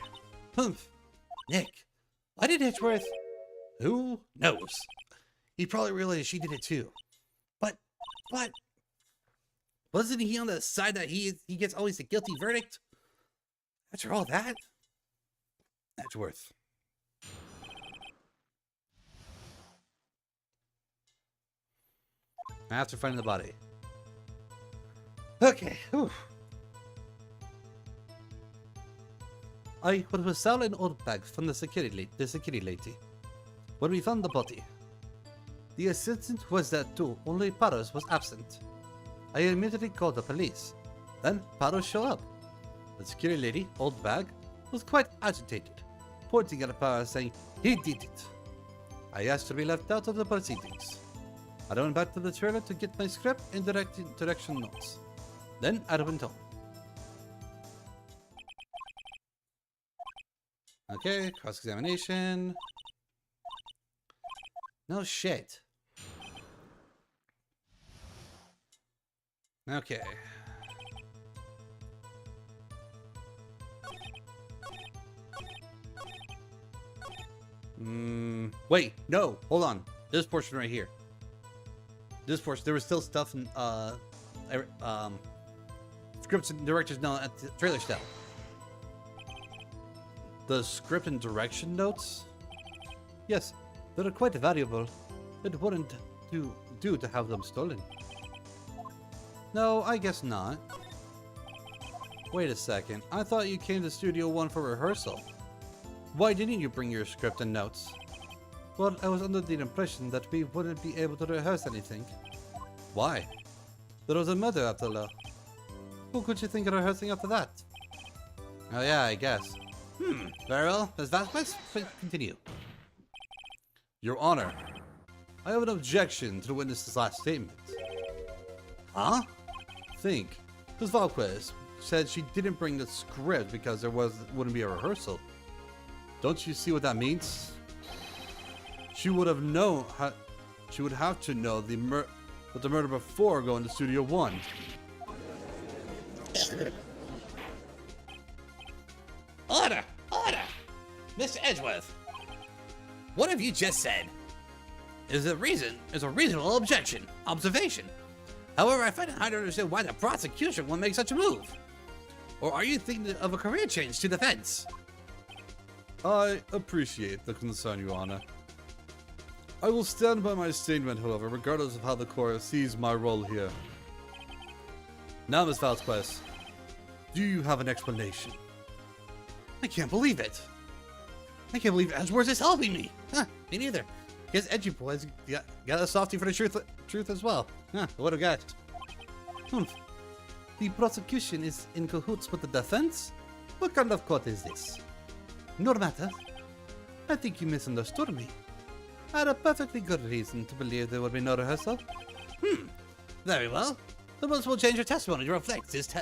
Humph. Nick, why did Edgeworth? Who knows? He probably realized she did it too. But, wasn't he on the side that he gets always the guilty verdict? After all that? Edgeworth. After finding the body. Okay. Whew. I was selling an old bag from the security lady. When we found the body, the assistant was there too, only Paros was absent. I immediately called the police. Then Paros showed up. The security lady, old bag, was quite agitated, pointing at Paros saying he did it. I asked to be left out of the proceedings. I went back to the trailer to get my script and direction notes. Then I went home. Okay, cross-examination. No shit. Okay. Wait, no, hold on. This portion right here. This portion, there was still stuff in, scripts and director's note at the trailer style. The script and direction notes? Yes, they're quite valuable. It wouldn't do to have them stolen. No, I guess not. Wait a second, I thought you came to Studio 1 for rehearsal. Why didn't you bring your script and notes? Well, I was under the impression that we wouldn't be able to rehearse anything. Why? There was a murder after all. Who could you think of rehearsing after that? Oh yeah, I guess. Very well. Ms. Vasquez, please continue. Your Honor, I have an objection to the witness's last statement. Huh? Think. Ms. Vasquez said she didn't bring the script because there wouldn't be a rehearsal. Don't you see what that means? She would have known she would have to know the murder before going to Studio 1. Order! Order! Mr. Edgeworth, what have you just said? Is a reasonable observation. However, I find it hard to understand why the prosecution will make such a move. Or are you thinking of a career change to defense? I appreciate the concern, Your Honor. I will stand by my statement, however, regardless of how the court sees my role here. Now, Ms. Vasquez, do you have an explanation? I can't believe it. I can't believe Edgeworth is helping me. Huh, me neither. Guess Edgy Boy's got a softie for the truth as well. Huh, what a guess. The prosecution is in cahoots with the defense? What kind of court is this? No matter. I think you misunderstood me. I had a perfectly good reason to believe there would be no rehearsal. Very well. The witness will change your testimony to reflect this.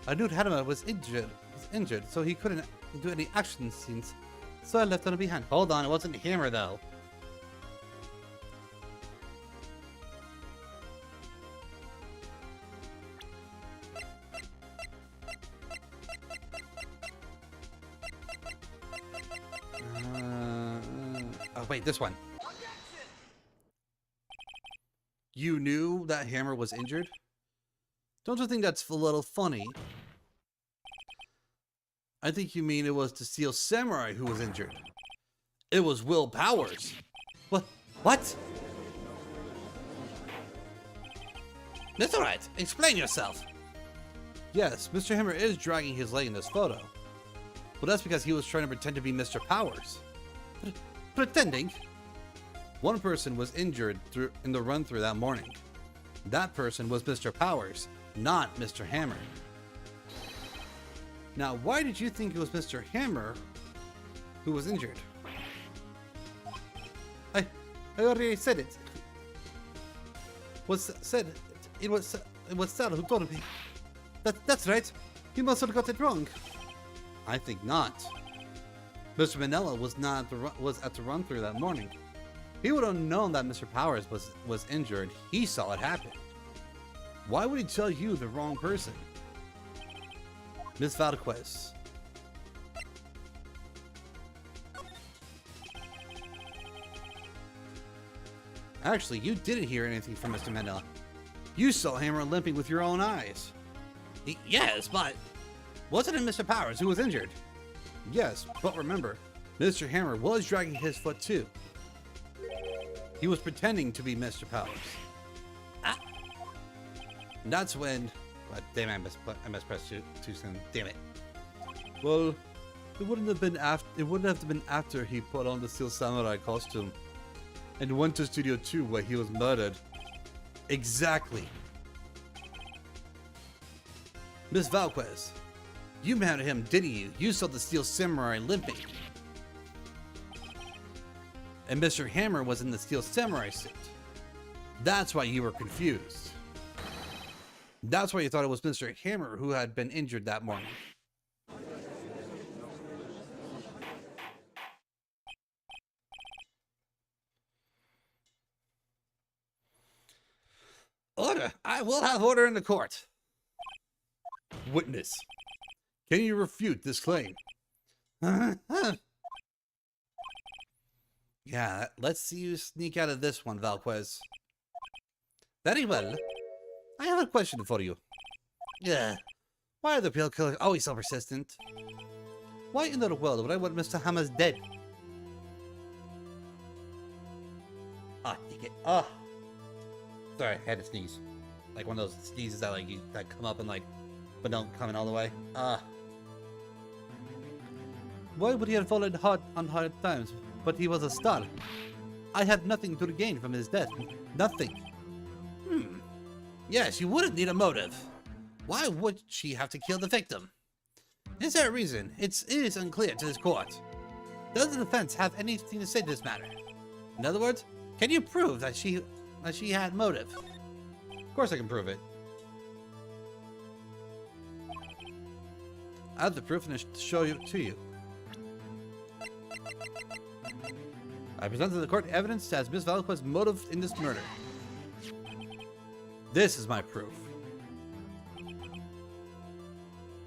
I knew Hanama was injured, so he couldn't do any action scenes. So I left him behind. Hold on, it wasn't Hammer though. wait, this one. You knew that Hammer was injured? Don't you think that's a little funny? I think you mean it was the Steel Samurai who was injured. It was Will Powers. What? What? Mr. Wright, explain yourself. Yes, Mr. Hammer is dragging his leg in this photo. But that's because he was trying to pretend to be Mr. Powers. Pretending? One person was injured in the run-through that morning. That person was Mr. Powers, not Mr. Hammer. Now, why did you think it was Mr. Hammer who was injured? I already said it. Was said it was Sarah who told me. That's right. You must have got it wrong. I think not. Mr. Manella was at the run-through that morning. He would have known that Mr. Powers was injured. He saw it happen. Why would he tell you the wrong person? Miss Valdez. Actually, you didn't hear anything from Mr. Mandela. You saw Hammer limping with your own eyes. Yes, but wasn't it Mr. Powers who was injured? Yes, but remember, Mr. Hammer was dragging his foot too. He was pretending to be Mr. Powers. And that's when... damn it, I must press too soon. Damn it. Well, it wouldn't have been after he put on the Steel Samurai costume and went to Studio 2 where he was murdered. Exactly. Miss Valquez, you mounted him, didn't you? You saw the Steel Samurai limping. And Mr. Hammer was in the Steel Samurai suit. That's why you were confused. That's why you thought it was Mr. Hammer who had been injured that morning. Order. I will have order in the court. Witness, can you refute this claim? Yeah, let's see you sneak out of this one, Valquez. Very well. I have a question for you. Yeah. Why are the Pale Killers always so persistent? Why in the world would I want Mr. Hammer's dead? Ah, take it. Ah. Sorry, I had to sneeze. Like one of those sneezes that that come up and but don't come in all the way. Ah. Why would he have fallen on hard times? But he was a star. I had nothing to gain from his death. Nothing. Yes, you wouldn't need a motive. Why would she have to kill the victim? Is there a reason? It is unclear to this court. Does the defense have anything to say to this matter? In other words, can you prove that she had motive? Of course I can prove it. I have the proof and to show it to you. I present to the court evidence as Miss Valquez's motive in this murder. This is my proof.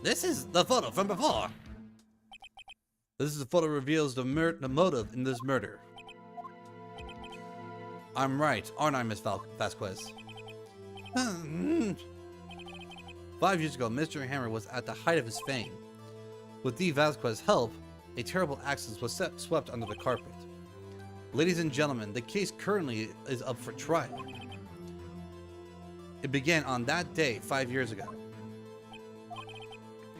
This is the photo from before. This is the photo reveals the motive in this murder. I'm right, aren't I, Miss Vasquez? 5 years ago, Mr. Hammer was at the height of his fame. With D. Vasquez's help, a terrible accident was swept under the carpet. Ladies and gentlemen, the case currently is up for trial. It began on that day 5 years ago.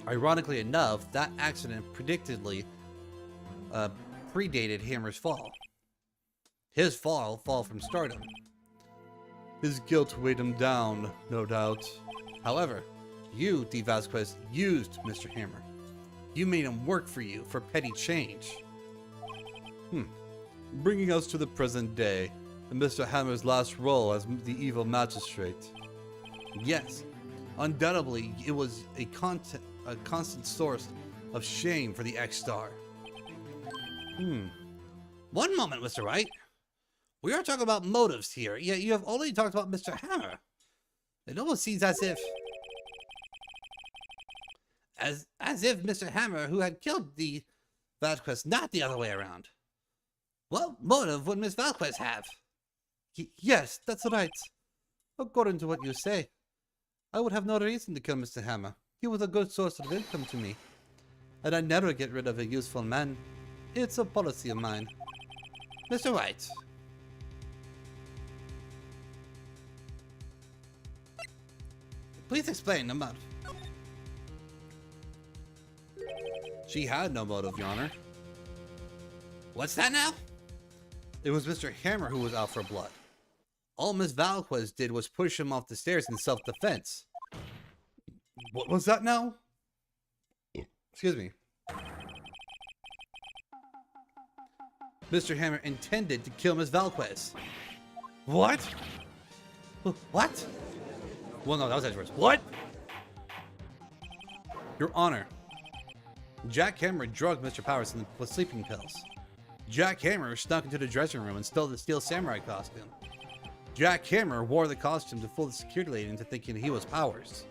Ironically enough, that accident predictably predated Hammer's fall. His fall from stardom. His guilt weighed him down, no doubt. However, you, D. Vasquez, used Mr. Hammer. You made him work for you for petty change. Bringing us to the present day, and Mr. Hammer's last role as the evil magistrate. Yes, undoubtedly it was a constant source of shame for the ex-star. One moment, Mr. Wright. We are talking about motives here, yet you have already talked about Mr. Hammer. It almost seems as if Mr. Hammer who had killed the Vasquez, not the other way around. What motive would Miss Valquez have? Yes, that's right. According to what you say, I would have no reason to kill Mr. Hammer. He was a good source of income to me. And I never get rid of a useful man. It's a policy of mine. Mr. Wright. Please explain the motive. She had no motive, Your Honor. What's that now? It was Mr. Hammer who was out for blood. All Miss Valquez did was push him off the stairs in self-defense. What was that now? Excuse me. Mr. Hammer intended to kill Miss Valquez. What? What? Well, no, that was worse. What? Your Honor, Jack Hammer drugged Mr. Powers with sleeping pills. Jack Hammer snuck into the dressing room and stole the Steel Samurai costume. Jack Hammer wore the costume to fool the security lady into thinking he was Powers.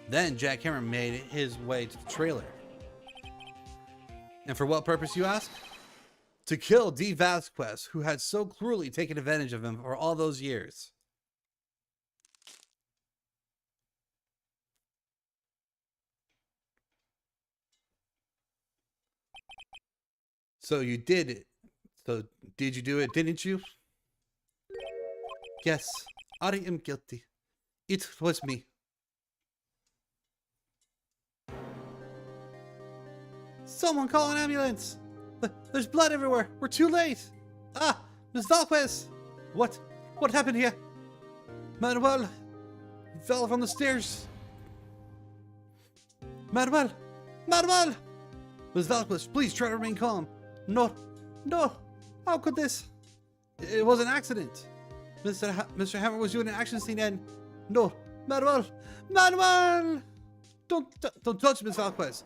Then Jack Hammer made his way to the trailer. And for what purpose, you ask? To kill Dee Vasquez, who had so cruelly taken advantage of him for all those years. So you did it. So did you do it, didn't you? Yes, I am guilty. It was me. Someone call an ambulance! There's blood everywhere! We're too late! Ah! Miss Valquez! What? What happened here? Manuel fell from the stairs. Manuel! Manuel! Miss Valquez, please try to remain calm. No! No! How could this? It was an accident. Mr. Hammer was doing an action scene and... No! Manuel! Manuel! Don't touch Miss Valquez!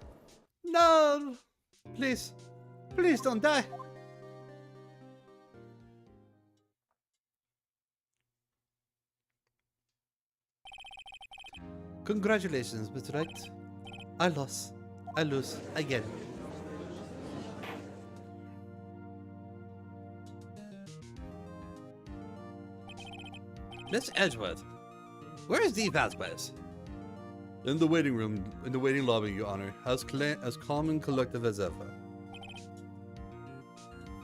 No! Please! Please don't die! Congratulations, Mr. Wright. I lost. I lose again. Miss Edgeworth, where is Dee Vasquez? In the waiting room, in the waiting lobby, Your Honor, as calm and collective as ever.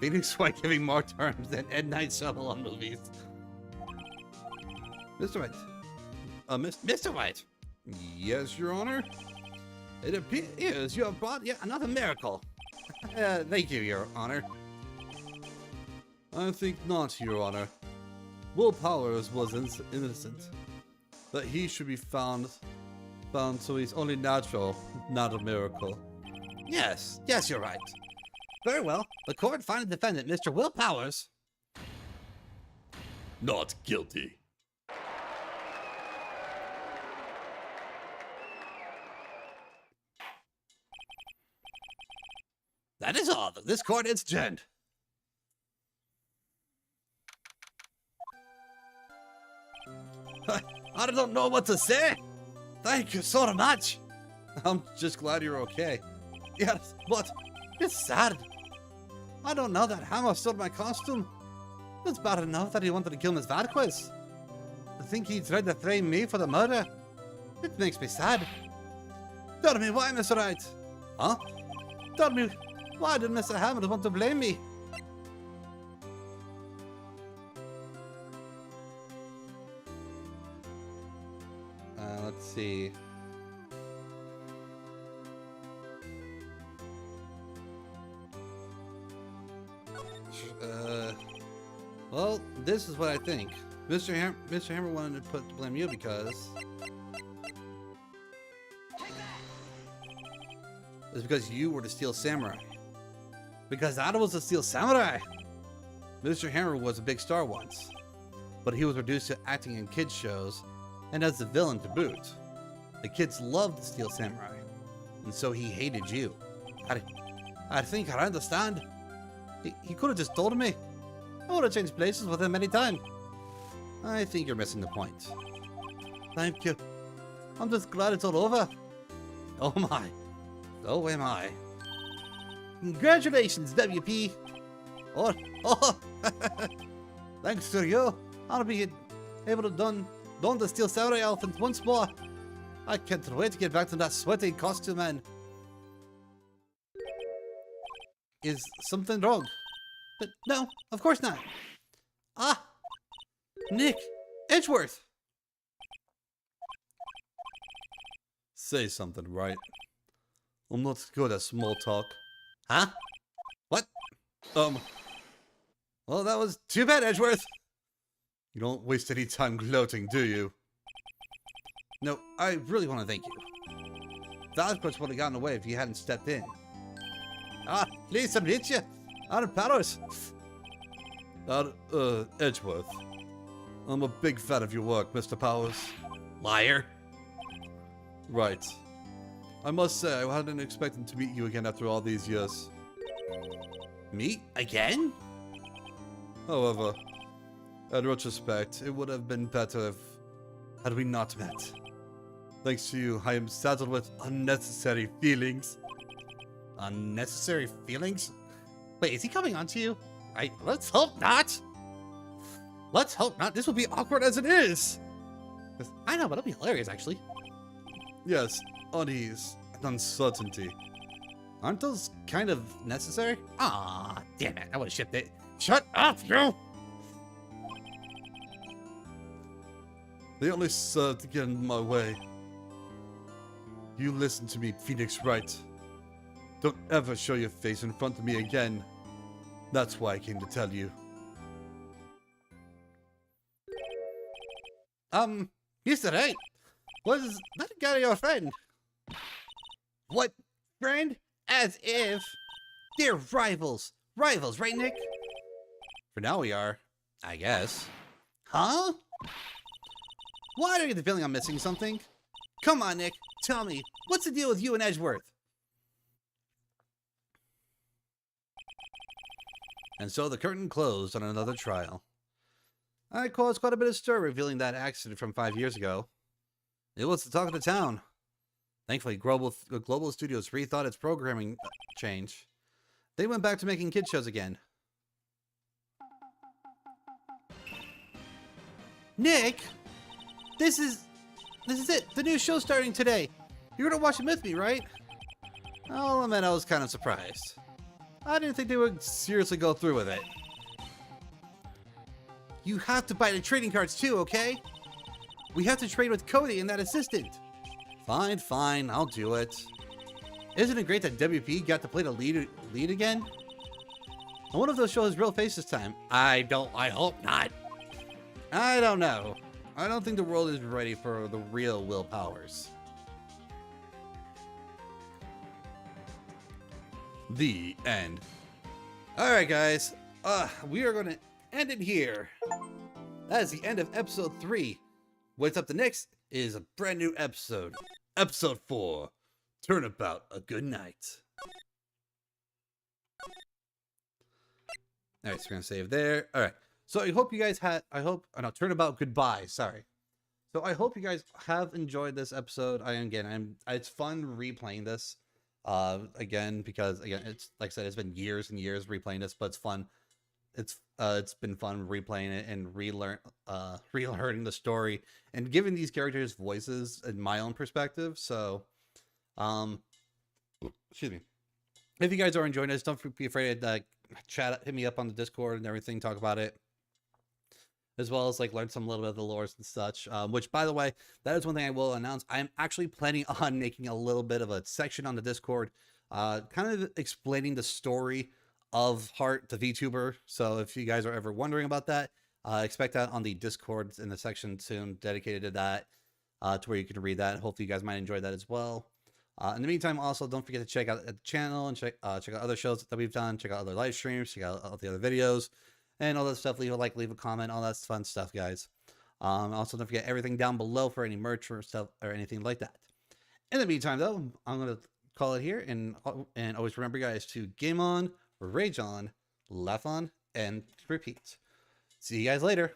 Phoenix White giving more terms than Ed Night Shyamalan movies. Mr. Wright. Mr. White. Yes, Your Honor? It appears you have brought yet another miracle. Thank you, Your Honor. I think not, Your Honor. Will Powers was innocent. That he should be found so he's only natural, not a miracle. Yes, you're right. Very well. The court finds the defendant, Mr. Will Powers, Not guilty. That is all. This court is adjourned. I don't know what to say. Thank you so much. I'm just glad you're okay. Yes, but it's sad. I don't know that Hammer stole my costume. It's bad enough that he wanted to kill Miss Vasquez. I think he tried to frame me for the murder. It makes me sad. Tell me why, Mr. Wright. Huh? Tell me, why did Mr. Hammer want to blame me? Let's see. Well, this is what I think. Mr. Hammer wanted to blame you because... It's because you were the Steel Samurai. Because I was the Steel Samurai! Mr. Hammer was a big star once, but he was reduced to acting in kids' shows and as the villain to boot. The kids loved the Steel Samurai, and so he hated you. I think I understand. He could have just told me. I would have changed places with him anytime. I think you're missing the point. Thank you. I'm just glad it's all over. Oh my. So am I. Congratulations, WP. Oh, oh! Thanks to you, I'll be able to don the steel samurai elephant once more. I can't wait to get back to that sweaty costume man. Is something wrong? But no, of course not. Ah! Nick! Edgeworth! Say something, right? I'm not good at small talk. Huh? What? Well, that was too bad, Edgeworth. You don't waste any time gloating, do you? No, I really want to thank you. Valspurs would have gotten away if you hadn't stepped in. Ah, pleased to meet you. I'm Paris. Edgeworth. I'm a big fan of your work, Mr. Powers. Liar. Right. I must say, I hadn't expected to meet you again after all these years. Me? Again? However, in retrospect, it would have been better if had we not met. Thanks to you, I am saddled with unnecessary feelings. Unnecessary feelings? Wait, is he coming on to you? Let's hope not. Let's hope not. This will be awkward as it is. I know, but it'll be hilarious, actually. Yes, unease and uncertainty. Aren't those kind of necessary? Ah, damn it. I would have shipped it. Shut up, you! They only serve to get in my way. You listen to me, Phoenix Wright. Don't ever show your face in front of me again. That's why I came to tell you. Mr. Wright, was that guy your friend? What? Friend? As if. They're rivals. Rivals, right, Nick? For now we are, I guess. Huh? Why do I get the feeling I'm missing something? Come on, Nick. Tell me, what's the deal with you and Edgeworth? And so the curtain closed on another trial. I caused quite a bit of stir revealing that accident from 5 years ago. It was the talk of the town. Thankfully, Global Studios rethought its programming change. They went back to making kid shows again. Nick! This is it! The new show's starting today! You're gonna watch it with me, right? I'll admit I was kind of surprised. I didn't think they would seriously go through with it. You have to buy the trading cards too, okay? We have to trade with Cody and that assistant. Fine, fine, I'll do it. Isn't it great that WP got to play the lead again? I wonder if they'll show his real face this time. I hope not. I don't know. I don't think the world is ready for the real Will Powers. The end. Alright guys, we are going to end it here. That is the end of episode 3. What's up the next is a brand new episode. Episode 4. Turnabout a good night. Alright, so we're going to save there. Alright, so I hope you guys had, turnabout goodbye, sorry. So I hope you guys have enjoyed this episode. It's fun replaying this. Again, because it's like I said, it's been years and years replaying this, but it's fun. It's been fun replaying it and relearning the story and giving these characters voices in my own perspective. So, excuse me. If you guys are enjoying this, don't be afraid to hit me up on the Discord and everything, talk about it, as well as learn some little bit of the lores and such. Which, by the way, that is one thing I will announce. I'm actually planning on making a little bit of a section on the Discord, kind of explaining the story of Hart, the VTuber. So if you guys are ever wondering about that, expect that on the Discord in the section soon dedicated to that, to where you can read that. Hopefully you guys might enjoy that as well. In the meantime, also don't forget to check out the channel and check out other shows that we've done, check out other live streams, check out all the other videos and all that stuff. Leave a comment, all that fun stuff, guys. Also don't forget everything down below for any merch or stuff or anything like that. In the meantime though, I'm going to call it here, and always remember guys to game on, rage on, laugh on, and repeat. See you guys later.